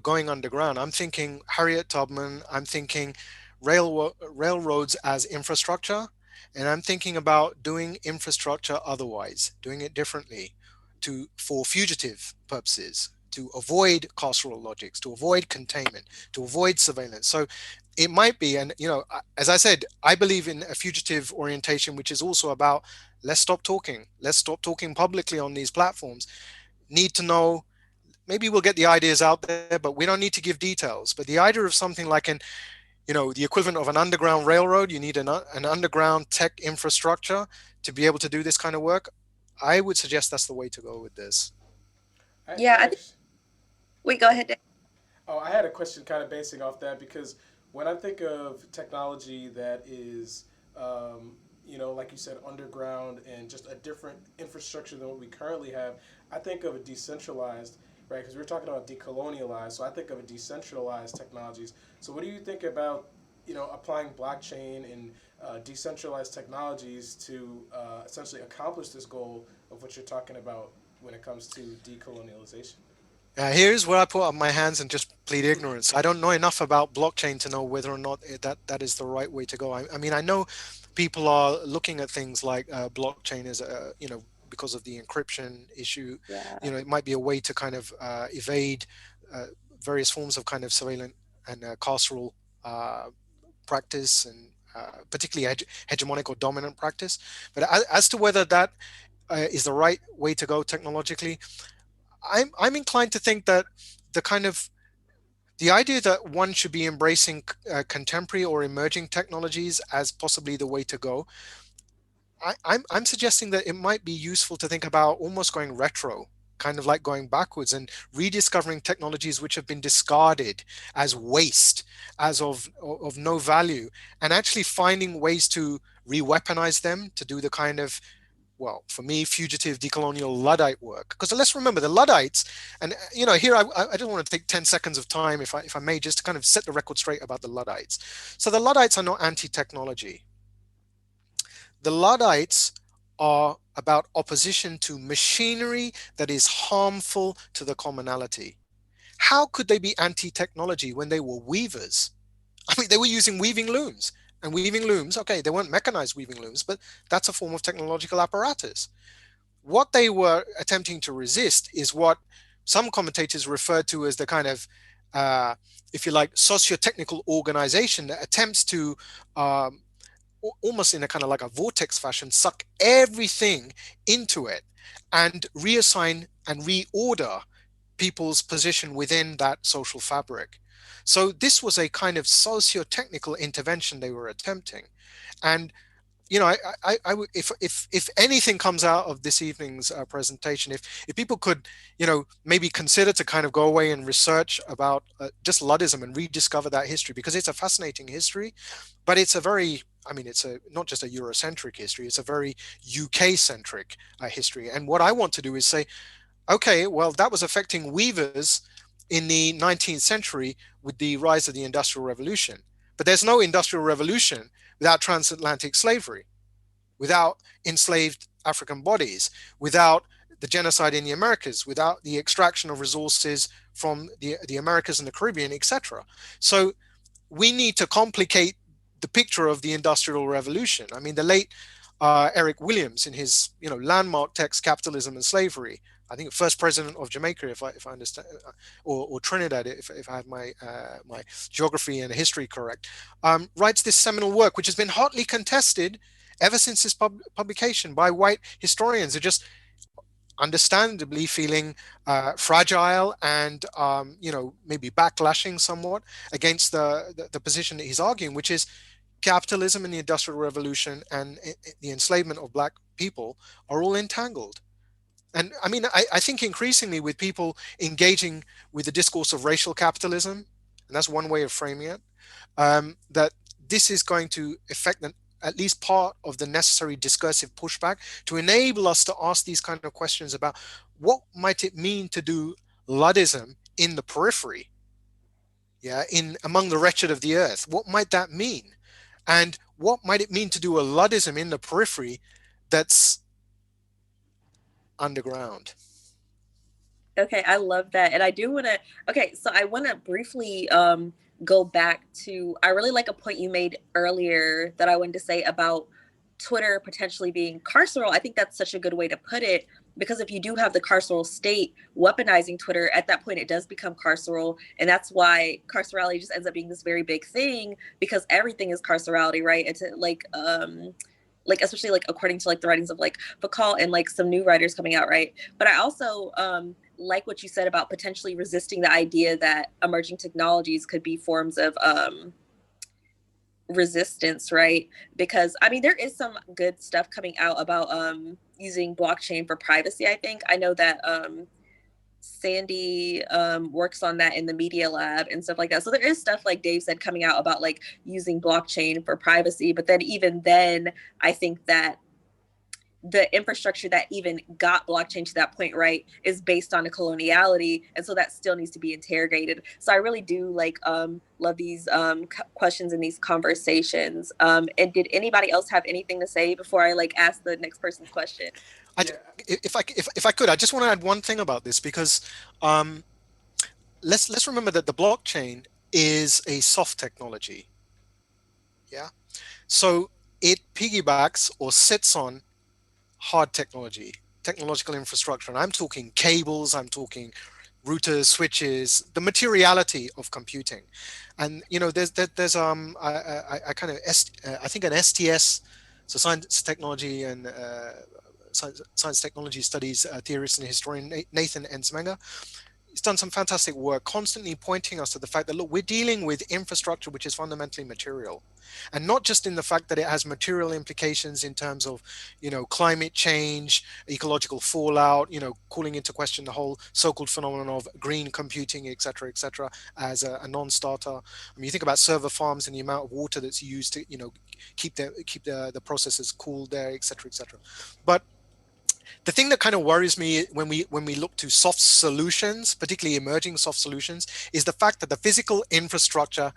going underground. I'm thinking Harriet Tubman. I'm thinking railroads as infrastructure, and I'm thinking about doing infrastructure otherwise, doing it differently, for fugitive purposes, to avoid carceral logics, to avoid containment, to avoid surveillance. So it might be, and as I said, I believe in a fugitive orientation, which is also about let's stop talking publicly on these platforms. Need to know, maybe we'll get the ideas out there, but we don't need to give details. But the idea of something like the equivalent of an underground railroad, you need an underground tech infrastructure to be able to do this kind of work. I would suggest that's the way to go with this. Yeah, I I think. actually, Wait, go go ahead. ahead, Dave. Oh, I had a question kind of basing off that because when I think of technology that is, like you said, underground and just a different infrastructure than what we currently have, I think of a decentralized, right? Because we were talking about decolonialized, so I think of a decentralized technologies. So what do you think about, applying blockchain and decentralized technologies to essentially accomplish this goal of what you're talking about when it comes to decolonialization? Here's where I put up my hands and just plead ignorance. I don't know enough about blockchain to know whether or not that is the right way to go. I mean, I know people are looking at things like blockchain as because of the encryption issue. Yeah. It might be a way to kind of evade uh, various forms of kind of surveillance and carceral uh, practice, and particularly hegemonic or dominant practice. But as to whether that is the right way to go technologically, I'm inclined to think that the kind of the idea that one should be embracing contemporary or emerging technologies as possibly the way to go. I'm suggesting that it might be useful to think about almost going retro, kind of like going backwards and rediscovering technologies which have been discarded as waste, as of no value, and actually finding ways to re-weaponize them to do the kind of, well, for me, fugitive decolonial Luddite work. Because let's remember the Luddites, and here I just want to take 10 seconds of time, if I may, just to kind of set the record straight about the Luddites. So the Luddites are not anti-technology. The Luddites are about opposition to machinery that is harmful to the commonality. How could they be anti-technology when they were weavers? I mean, they were using weaving looms. And weaving looms, okay, they weren't mechanized weaving looms, but that's a form of technological apparatus. What they were attempting to resist is what some commentators refer to as the kind of, if you like, socio-technical organization that attempts to um, almost in a kind of like a vortex fashion, suck everything into it and reassign and reorder people's position within that social fabric. So this was a kind of socio-technical intervention they were attempting. And if anything comes out of this evening's presentation, if people could, maybe consider to kind of go away and research about just Luddism and rediscover that history, because it's a fascinating history, but it's a very, I mean, it's a not just a Eurocentric history, it's a very UK centric history. And what I want to do is say, okay, well, that was affecting weavers in the 19th century with the rise of the Industrial Revolution. But there's no Industrial Revolution without transatlantic slavery, without enslaved African bodies, without the genocide in the Americas, without the extraction of resources from the Americas and the Caribbean, etc. So we need to complicate the picture of the Industrial Revolution. I mean, the late Eric Williams, in his landmark text "Capitalism and Slavery," I think first president of Jamaica, if I understand, or Trinidad, if I have my geography and history correct, writes this seminal work, which has been hotly contested ever since its publication by white historians who just understandably feeling fragile and maybe backlashing somewhat against the position that he's arguing, which is capitalism and the Industrial Revolution and the enslavement of black people are all entangled. And I mean, I think increasingly with people engaging with the discourse of racial capitalism, and that's one way of framing it, that this is going to affect at least part of the necessary discursive pushback to enable us to ask these kind of questions about what might it mean to do Luddism in the periphery, in among the wretched of the earth. What might that mean? And what might it mean to do a Luddism in the periphery that's underground? Okay, I love that. And I do want to, okay, so I want to briefly go back to, I really like a point you made earlier that I wanted to say about Twitter potentially being carceral. I think that's such a good way to put it, because if you do have the carceral state weaponizing Twitter, at that point it does become carceral. And that's why carcerality just ends up being this very big thing, because everything is carcerality, right? It's like especially like according to like the writings of like Foucault and like some new writers coming out, right? But I also like what you said about potentially resisting the idea that emerging technologies could be forms of resistance, right? Because I mean, there is some good stuff coming out about using blockchain for privacy. I know that Sandy works on that in the Media Lab and stuff like that. So there is stuff, like Dave said, coming out about like using blockchain for privacy. But then even then, I think that the infrastructure that even got blockchain to that point, right, is based on a coloniality, and so that still needs to be interrogated. So I really do like love these questions and these conversations. And did anybody else have anything to say before I like ask the next person's question? Yeah. If I could, I just want to add one thing about this, because let's remember that the blockchain is a soft technology. Yeah. So it piggybacks or sits on hard technology, technological infrastructure. And I'm talking cables, I'm talking routers, switches, the materiality of computing. And there's I kind of I think an STS, so science technology and science technology studies theorist and historian Nathan Ensmenger. He's done some fantastic work constantly pointing us to the fact that, look, we're dealing with infrastructure which is fundamentally material, and not just in the fact that it has material implications in terms of climate change, ecological fallout, calling into question the whole so-called phenomenon of green computing, etc., as a non-starter. I mean, you think about server farms and the amount of water that's used to keep the processes cool there, etc. But the thing that kind of worries me when we look to soft solutions, particularly emerging soft solutions, is the fact that the physical infrastructure,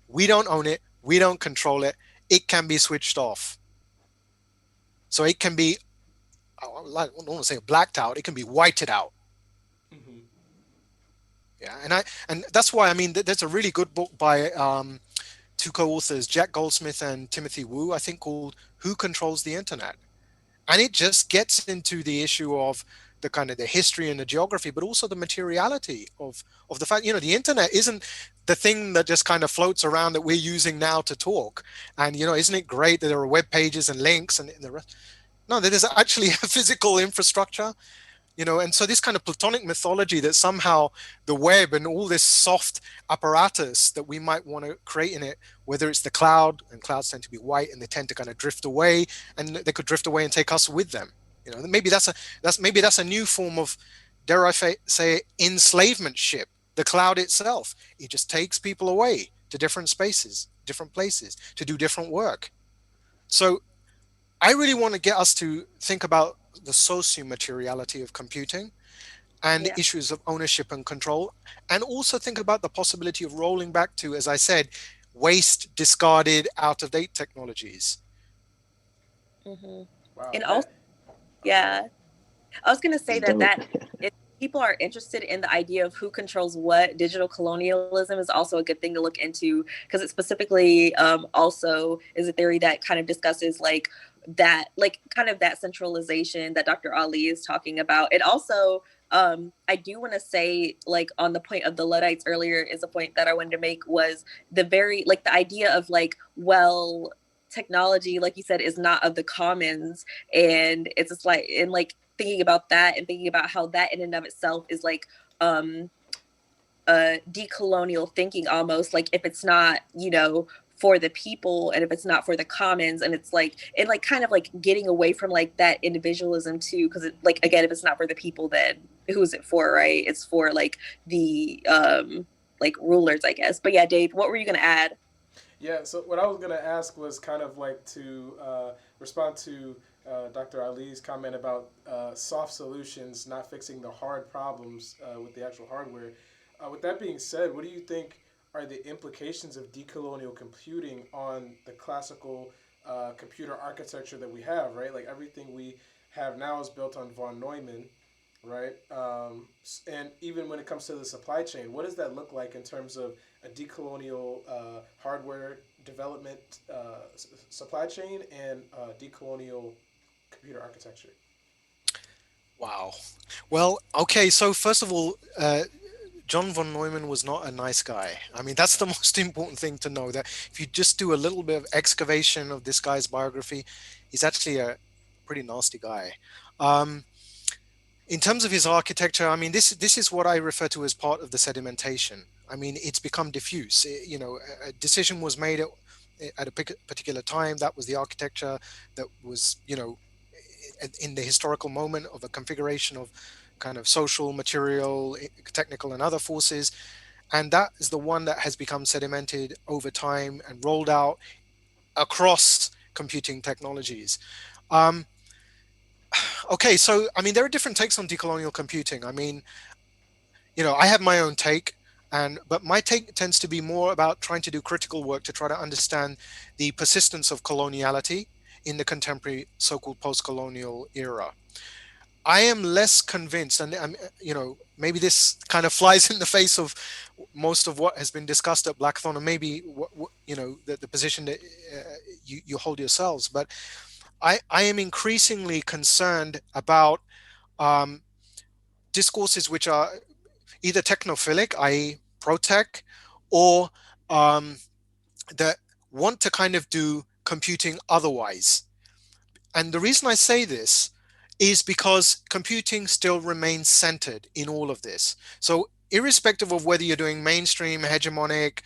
we don't own it, we don't control it, it can be switched off. So it can be, I don't want to say blacked out, it can be whited out. Mm-hmm. Yeah, and that's why, I mean, there's a really good book by two co-authors, Jack Goldsmith and Timothy Wu, I think, called Who Controls the Internet? And it just gets into the issue of the kind of the history and the geography, but also the materiality of the fact, the internet isn't the thing that just kind of floats around that we're using now to talk. And, isn't it great that there are web pages and links and the rest? No, there is actually a physical infrastructure. And so this kind of Platonic mythology that somehow the web and all this soft apparatus that we might want to create in it, whether it's the cloud, and clouds tend to be white and they tend to kind of drift away, and they could drift away and take us with them. Maybe that's a new form of, dare I say, enslavement ship. The cloud itself, it just takes people away to different spaces, different places to do different work. So I really want to get us to think about the socio-materiality of computing, and Yeah. issues of ownership and control, and also think about the possibility of rolling back to, as I said, waste, discarded, out of date technologies. Hmm. Wow, And also, that. Oh, go ahead. yeah, I was gonna say It's that dope. if people are interested in the idea of who controls what, digital colonialism is also a good thing to look into, because it specifically also is a theory that kind of discusses like that, like kind of that centralization that Dr. Ali is talking about. It also, I do want to say, like on the point of the Luddites earlier, is a point that I wanted to make was the very like the idea of like, well, technology, like you said, is not of the commons, and it's just like, and like thinking about that and thinking about how that in and of itself is like um decolonial thinking, almost like if it's not, you know, for the people, and if it's not for the commons, and it's like, and like kind of like getting away from like that individualism too, because it, like again, if it's not for the people, then who is it for, right? It's for the like rulers, I guess. But yeah, Dave, what were you gonna add? Yeah, so what I was going to ask was kind of like to respond to Dr. Ali's comment about soft solutions not fixing the hard problems with the actual hardware. With that being said, what do you think are the implications of decolonial computing on the classical computer architecture that we have, right? Like everything we have now is built on von Neumann, right? And even when it comes to the supply chain, what does that look like in terms of a decolonial hardware development supply chain and decolonial computer architecture? Wow. Well, okay, so first of all, John von Neumann was not a nice guy. I mean, that's the most important thing to know, that if you just do a little bit of excavation of this guy's biography, he's actually a pretty nasty guy. Um, in terms of his architecture, I mean, this is what I refer to as part of the sedimentation. I mean, it's become diffuse. You know, a decision was made at a particular time. That was the architecture that was, you know, in the historical moment of a configuration of kind of social, material, technical, and other forces. And that is the one that has become sedimented over time and rolled out across computing technologies. Um, okay, so I mean, there are different takes on decolonial computing. I mean, you know, I have my own take, and but my take tends to be more about trying to do critical work to try to understand the persistence of coloniality in the contemporary so-called post-colonial era. I am less convinced, and you know, maybe this kind of flies in the face of most of what has been discussed at Blackathon, and maybe what you know, the position that you hold yourselves. But I am increasingly concerned about um, discourses which are either technophilic, i.e., pro-tech, or um, that want to kind of do computing otherwise. And the reason I say this is because computing still remains centered in all of this. So irrespective of whether you're doing mainstream, hegemonic,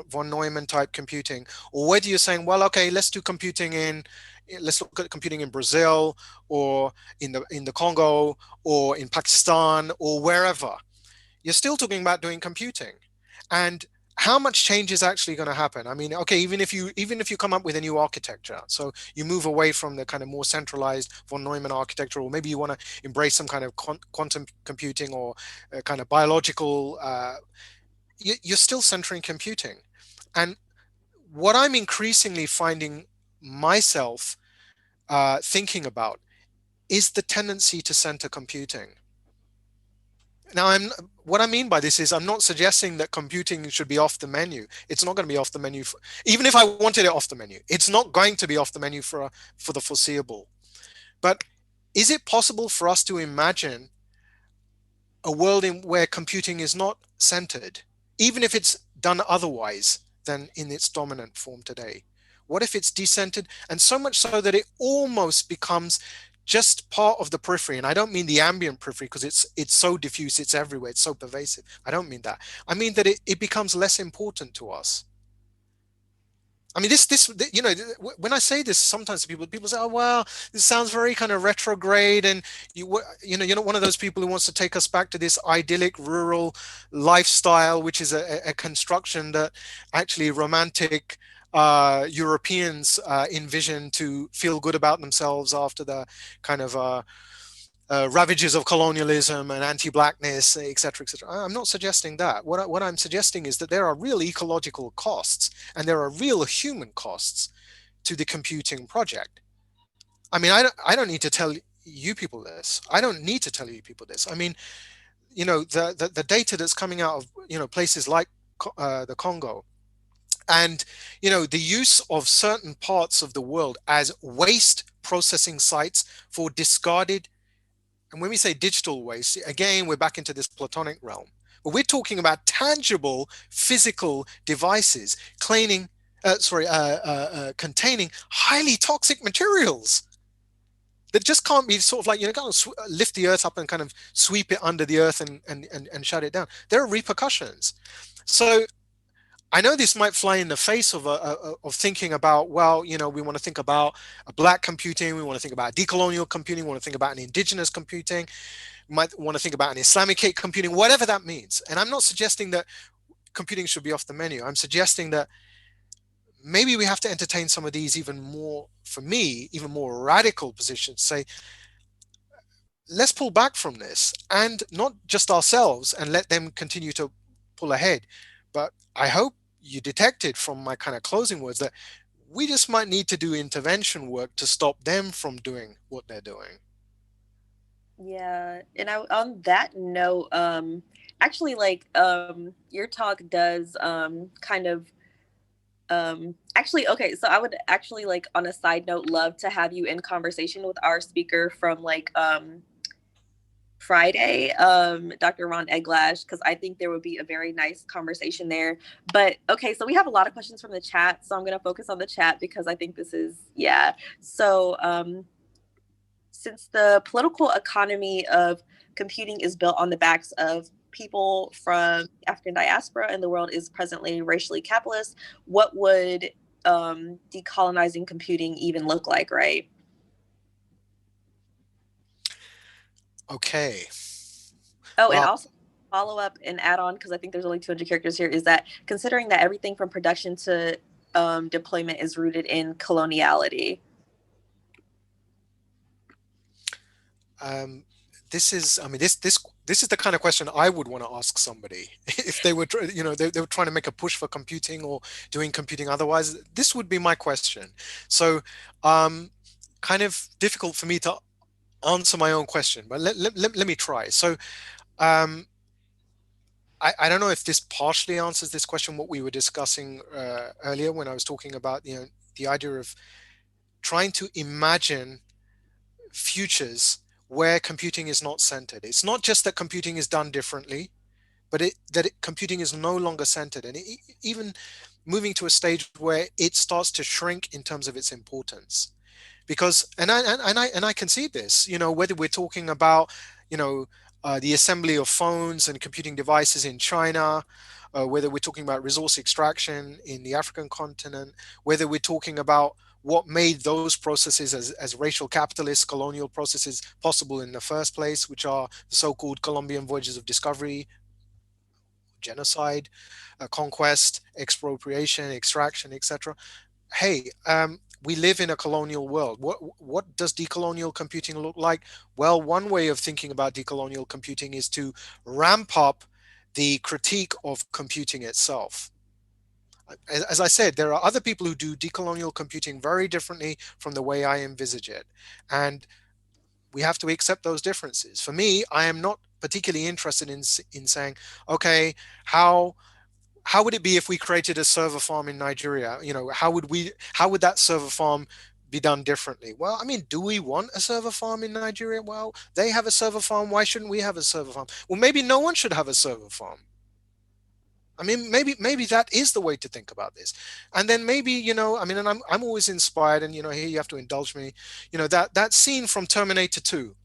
von Neumann type computing, or whether you're saying, well, okay, let's look at computing in Brazil or in the Congo or in Pakistan or wherever, you're still talking about doing computing. And how much change is actually going to happen? I mean, okay, even if you come up with a new architecture, so you move away from the kind of more centralized von Neumann architecture, or maybe you want to embrace some kind of quantum computing or kind of biological, you're still centering computing. And what I'm increasingly finding myself thinking about is the tendency to center computing. Now, what I mean by this is I'm not suggesting that computing should be off the menu. It's not going to be off the menu. Even if I wanted it off the menu, it's not going to be off the menu for the foreseeable. But is it possible for us to imagine a world in where computing is not centered, even if it's done otherwise than in its dominant form today? What if it's decentered, and so much so that it almost becomes just part of the periphery? And I don't mean the ambient periphery, because it's so diffuse, it's everywhere, it's so pervasive. I don't mean that. I mean that it becomes less important to us. I mean, you know, when I say this, sometimes people say, "Oh, well, this sounds very kind of retrograde," and you know, you're not one of those people who wants to take us back to this idyllic rural lifestyle, which is a construction that actually romantic Europeans envision to feel good about themselves after the kind of ravages of colonialism and anti-blackness, etc., etc. I'm not suggesting that. What I'm suggesting is that there are real ecological costs and there are real human costs to the computing project. I mean, I don't need to tell you people this. I don't need to tell you people this. I mean, the data that's coming out of places like the Congo, and the use of certain parts of the world as waste processing sites for discarded. And when we say digital waste, again, we're back into this platonic realm. But we're talking about tangible physical devices containing highly toxic materials that just can't be sort of like, kind of lift the earth up and kind of sweep it under the earth and shut it down. There are repercussions. So I know this might fly in the face of thinking about, well, we want to think about a black computing, we want to think about decolonial computing, we want to think about an indigenous computing, we might want to think about an Islamic computing, whatever that means. And I'm not suggesting that computing should be off the menu. I'm suggesting that maybe we have to entertain some of these even more, for me, even more radical positions. Say, let's pull back from this, and not just ourselves and let them continue to pull ahead. But I hope you detected from my kind of closing words that we just might need to do intervention work to stop them from doing what they're doing. Yeah, and on that note, actually, like, your talk does kind of actually, okay, so I would actually, like, on a side note, love to have you in conversation with our speaker from, like, Friday, Dr. Ron Eglash, because I think there would be a very nice conversation there. But okay, so we have a lot of questions from the chat, so I'm going to focus on the chat because I think this is, yeah. So since the political economy of computing is built on the backs of people from African diaspora and the world is presently racially capitalist, what would decolonizing computing even look like, right? Okay. Oh, and Well, also follow up and add on, because I think there's only 200 characters here, is that considering that everything from production to deployment is rooted in coloniality. This is, I mean, this is the kind of question I would want to ask somebody if they were, they were trying to make a push for computing or doing computing otherwise. This would be my question. So, kind of difficult for me to answer my own question, but let me try. So, um, I don't know if this partially answers this question, what we were discussing earlier when I was talking about, the idea of trying to imagine futures where computing is not centered. It's not just that computing is done differently, but computing is no longer centered, and even moving to a stage where it starts to shrink in terms of its importance. Because and I concede this, whether we're talking about the assembly of phones and computing devices in China, whether we're talking about resource extraction in the African continent, whether we're talking about what made those processes as racial capitalist colonial processes possible in the first place, which are the so-called Columbian voyages of discovery, genocide, conquest, expropriation, extraction, etc. Hey, we live in a colonial world. What does decolonial computing look like? Well, one way of thinking about decolonial computing is to ramp up the critique of computing itself. As I said, there are other people who do decolonial computing very differently from the way I envisage it. And we have to accept those differences. For me, I am not particularly interested in saying, okay, how would it be if we created a server farm in Nigeria? How would that server farm be done differently? Well, I mean, do we want a server farm in Nigeria? Well, they have a server farm. Why shouldn't we have a server farm? Well, maybe no one should have a server farm. I mean, maybe that is the way to think about this. And then maybe, I mean, and I'm always inspired, and here you have to indulge me, that scene from Terminator 2,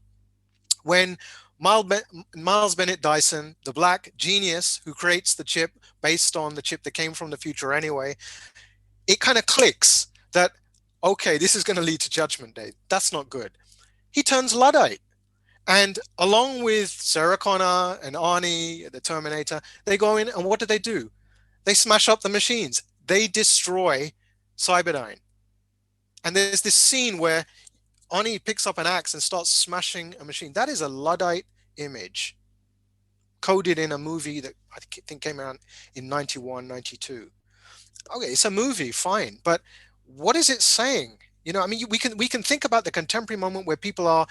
when Miles Bennett Dyson, the black genius who creates the chip based on the chip that came from the future anyway, it kind of clicks that, okay, this is going to lead to Judgment Day. That's not good. He turns Luddite. And along with Sarah Connor and Arnie, the Terminator, they go in and what do? They smash up the machines. They destroy Cyberdyne. And there's this scene where Arnie picks up an axe and starts smashing a machine. That is a Luddite image coded in a movie that I think came out in 91, 92. Okay, it's a movie, fine, but what is it saying? I mean, we can think about the contemporary moment where people are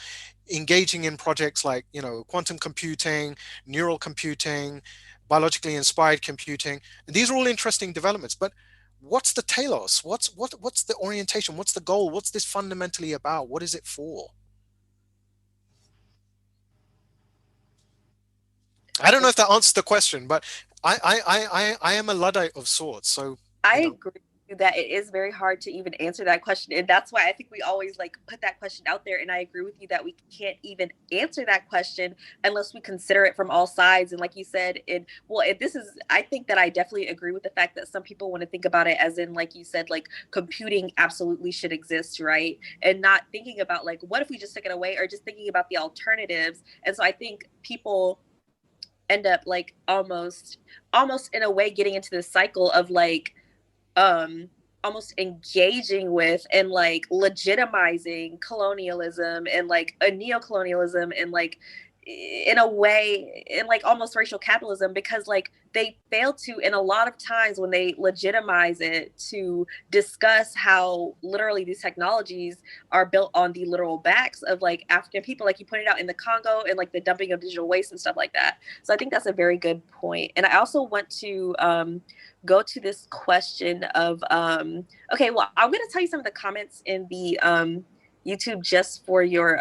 engaging in projects like, quantum computing, neural computing, biologically inspired computing. And these are all interesting developments, but what's the telos? What's the orientation? What's the goal? What's this fundamentally about? What is it for? I don't know if that answers the question, but I am a Luddite of sorts. So, I you know, agree with you that it is very hard to even answer that question. And that's why I think we always like put that question out there. And I agree with you that we can't even answer that question unless we consider it from all sides. And like you said, I think that I definitely agree with the fact that some people want to think about it as in, like you said, like computing absolutely should exist, right? And not thinking about like, what if we just took it away, or just thinking about the alternatives. And so I think people end up like almost in a way getting into this cycle of like um almost engaging with and like legitimizing colonialism and like a neocolonialism and like in a way in like almost racial capitalism, because like they fail to, in a lot of times when they legitimize it, to discuss how literally these technologies are built on the literal backs of like African people, like you pointed out in the Congo, and like the dumping of digital waste and stuff like that. So I think that's a very good point. And I also want to go to this question of okay, well, I'm going to tell you some of the comments in the YouTube just for your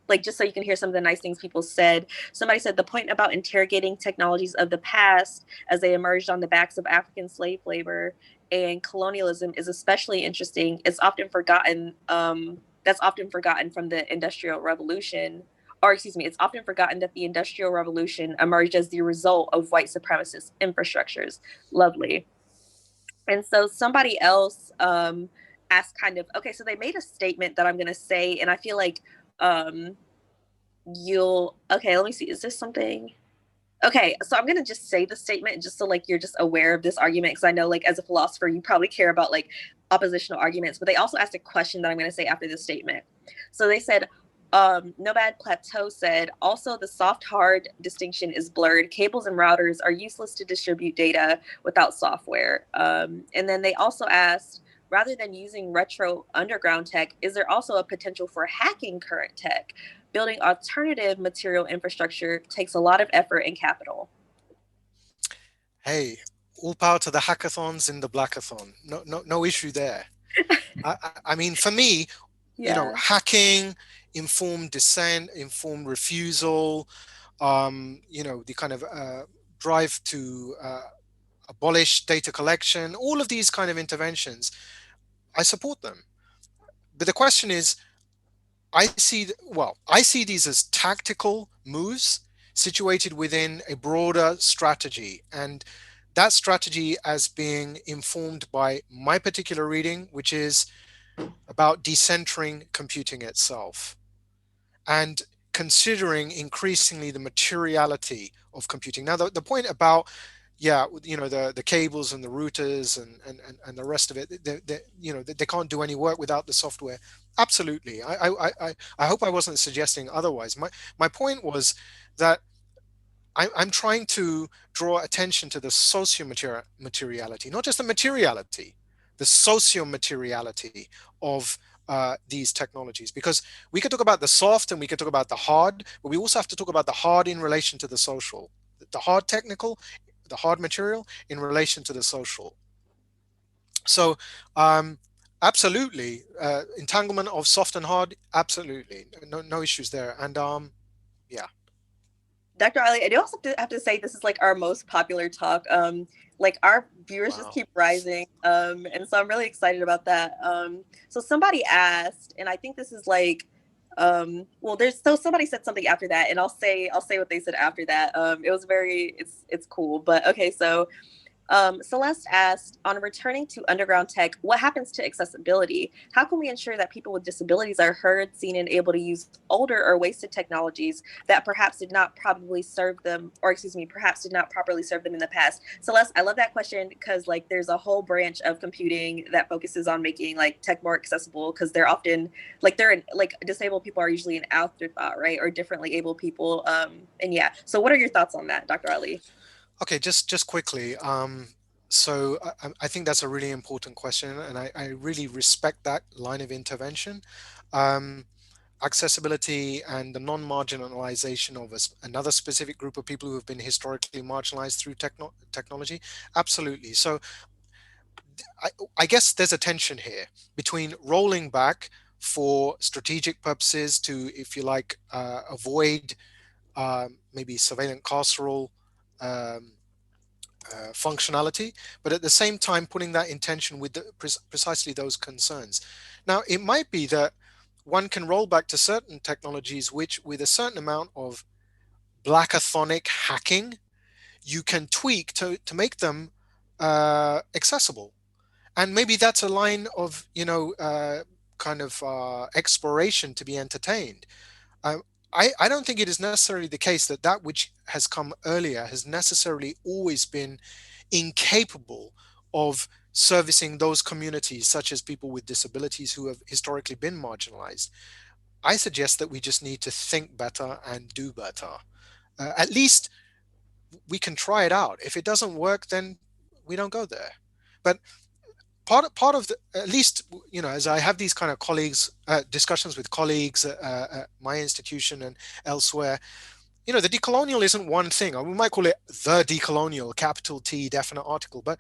like just so you can hear some of the nice things people said. Somebody said the point about interrogating technologies of the past as they emerged on the backs of African slave labor and colonialism is especially interesting. It's often forgotten. That's often forgotten from the Industrial Revolution, or excuse me, it's often forgotten that the Industrial Revolution emerged as the result of white supremacist infrastructures. Lovely. And so somebody else asked kind of, okay, so they made a statement that I'm going to say, and I feel like um, okay, let me see, is this something? Okay, so I'm gonna just say the statement just so like you're just aware of this argument, because I know like as a philosopher you probably care about like oppositional arguments, but they also asked a question that I'm gonna say after this statement. So they said, Nomad Plateau said, also the soft hard distinction is blurred. Cables and routers are useless to distribute data without software. And then they also asked, rather than using retro underground tech, is there also a potential for hacking current tech? Building alternative material infrastructure takes a lot of effort and capital. hey, all power to the hackathons in the Blackathon. No issue there. I mean, for me, Yeah. hacking, informed dissent, informed refusal, the kind of drive to abolish data collection, all of these kind of interventions, I support them. But the question is, I see these as tactical moves situated within a broader strategy. And that strategy as being informed by my particular reading, which is about decentering computing itself and considering increasingly the materiality of computing. Now, the point about, the cables and the routers and the rest of it, they can't do any work without the software. Absolutely. I hope I wasn't suggesting otherwise. My point was that I'm trying to draw attention to the socio-materiality, not just the materiality, the socio-materiality of these technologies. Because we could talk about the soft and we could talk about the hard, but we also have to talk about the hard in relation to the social, the hard technical, the hard material in relation to the social. So, absolutely, entanglement of soft and hard, absolutely, no issues there. And yeah. Dr. Ali, I do also have to say this is like our most popular talk. Like our viewers just Wow. keep rising. And so I'm really excited about that. So somebody asked, and I think this is like, well, there's so somebody said something after that, and I'll say what they said after that. It was very, it's cool. But okay, so Celeste asked, on returning to underground tech, what happens to accessibility? How can we ensure that people with disabilities are heard, seen, and able to use older or wasted technologies that perhaps did not probably serve them, or excuse me, perhaps did not properly serve them in the past? Celeste, I love that question because like there's a whole branch of computing that focuses on making like tech more accessible because they're often like disabled people are usually an afterthought, right? Or differently able people. And yeah. So what are your thoughts on that, Dr. Ali? Okay, just quickly. So I think that's a really important question, and I really respect that line of intervention. Um, Accessibility and the non-marginalization of another specific group of people who have been historically marginalized through technology. Absolutely. So I, I guess there's a tension here between rolling back for strategic purposes to, if you like, avoid maybe surveillance carceral um, functionality, but at the same time putting that in tension with precisely those concerns. Now, it might be that one can roll back to certain technologies which, with a certain amount of blackathonic hacking, you can tweak to make them accessible. And maybe that's a line of, kind of exploration to be entertained. Um, I don't think it is necessarily the case that that which has come earlier has necessarily always been incapable of servicing those communities, such as people with disabilities who have historically been marginalized. I suggest that we just need to think better and do better. At least we can try it out. If it doesn't work, then we don't go there. But part of the, at least, as I have these kind of colleagues discussions with colleagues at my institution and elsewhere, the decolonial isn't one thing. Or we might call it the decolonial, capital T, definite article. But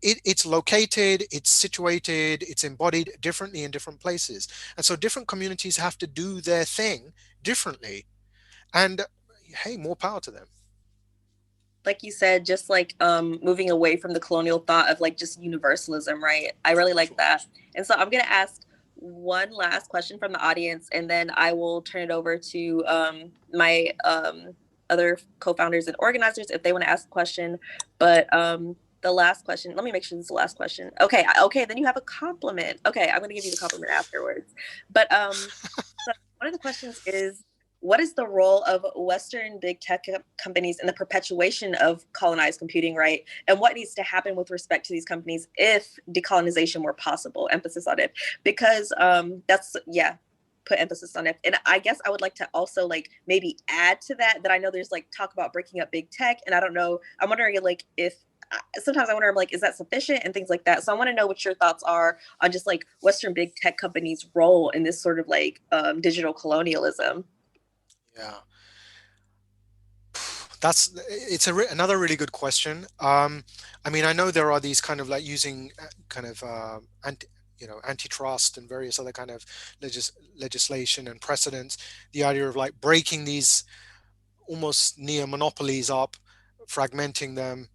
it's located, it's situated, it's embodied differently in different places, and so different communities have to do their thing differently. And hey, more power to them. Like you said, just like moving away from the colonial thought of like just universalism, right? I really like Sure. that. And so I'm going to ask one last question from the audience, and then I will turn it over to my other co-founders and organizers if they want to ask a question. But the last question, let me make sure this is the last question. Okay, okay, then you have a compliment. Okay, I'm going to give you the compliment afterwards. But so one of the questions is, what is the role of Western big tech companies in the perpetuation of colonized computing, right? And what needs to happen with respect to these companies if decolonization were possible? Emphasis on it, because that's, yeah, put emphasis on it. And I guess I would like to also like maybe add to that I know there's like talk about breaking up big tech, and I don't know, I'm wondering like if sometimes I wonder like, is that sufficient and things like that. So I want to know what your thoughts are on just like Western big tech companies' role in this sort of like digital colonialism. Yeah, another really good question. I mean, I know there are these kind of like using kind of antitrust and various other kind of legislation and precedents. The idea of like breaking these almost near monopolies up, fragmenting them.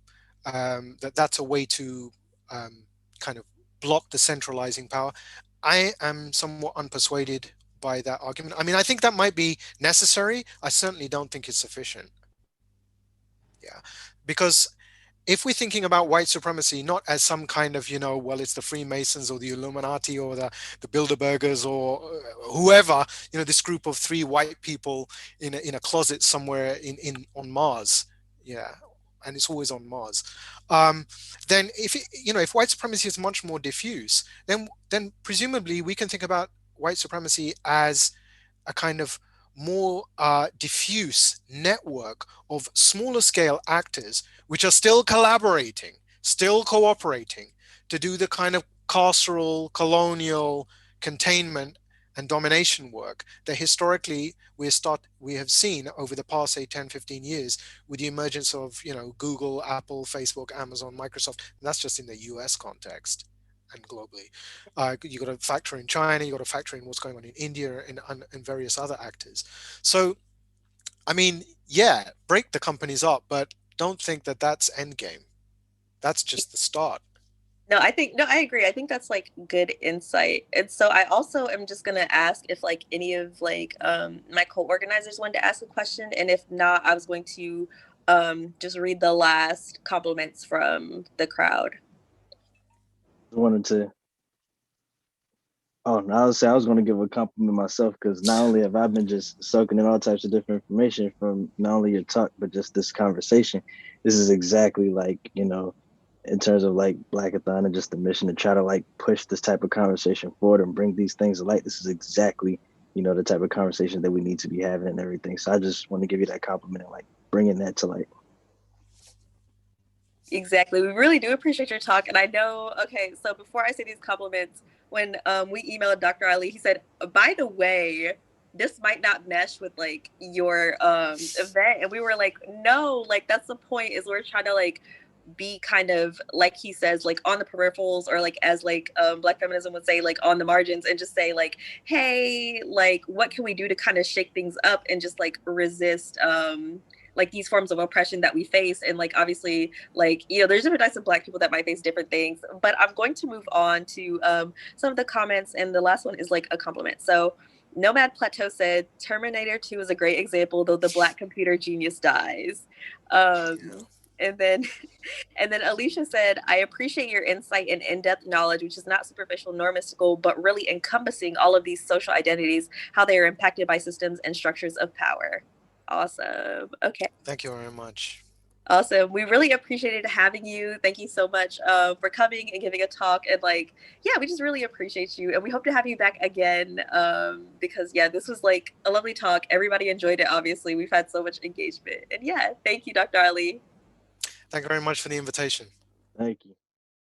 That's a way to kind of block the centralizing power. I am somewhat unpersuaded by that argument. I mean, I think that might be necessary. I certainly don't think it's sufficient. Yeah, because if we're thinking about white supremacy not as some kind of, well, it's the Freemasons or the Illuminati or the Bilderbergers or whoever, this group of three white people in a closet somewhere in on Mars. Yeah, and it's always on Mars. Um, then if white supremacy is much more diffuse, then presumably we can think about white supremacy as a kind of more diffuse network of smaller scale actors which are still collaborating, still cooperating to do the kind of carceral, colonial containment and domination work that historically we have seen over the past, say, 10, 15 years with the emergence of, Google, Apple, Facebook, Amazon, Microsoft. And that's just in the US context and globally. You got to factor in China, you got to factor in what's going on in India and various other actors. So, I mean, yeah, break the companies up, but don't think that that's endgame. That's just the start. No, I think no, I agree. I think that's like good insight. And so I also am just gonna ask if like any of like my co-organizers wanted to ask a question. And if not, I was going to just read the last compliments from the crowd. I wanted to. Oh, no, I was going to give a compliment myself, because not only have I been just soaking in all types of different information from not only your talk, but just this conversation. This is exactly like, in terms of like Blackathon and just the mission to try to like push this type of conversation forward and bring these things to light. This is exactly, the type of conversation that we need to be having and everything. So I just want to give you that compliment and like bringing that to light. Exactly. We really do appreciate your talk. And I know, okay, so before I say these compliments, when we emailed Dr. Ali, he said, by the way, this might not mesh with like your event. And we were like, no, like that's the point, is we're trying to like be kind of, like he says, like on the peripherals, or like as like Black feminism would say, like on the margins, and just say like, hey, like what can we do to kind of shake things up and just like resist like these forms of oppression that we face. And like obviously, like, there's different types of Black people that might face different things. But I'm going to move on to some of the comments, and the last one is like a compliment. So Nomad Plateau said Terminator 2 is a great example, though the Black computer genius dies. And then Alicia said, I appreciate your insight and in-depth knowledge, which is not superficial nor mystical, but really encompassing all of these social identities, how they are impacted by systems and structures of power. Awesome. Okay. Thank you very much. Awesome. We really appreciated having you. Thank you so much for coming and giving a talk. And like, yeah, we just really appreciate you. And we hope to have you back again because, yeah, this was like a lovely talk. Everybody enjoyed it, obviously. We've had so much engagement. And yeah, thank you, Dr. Ali. Thank you very much for the invitation. Thank you.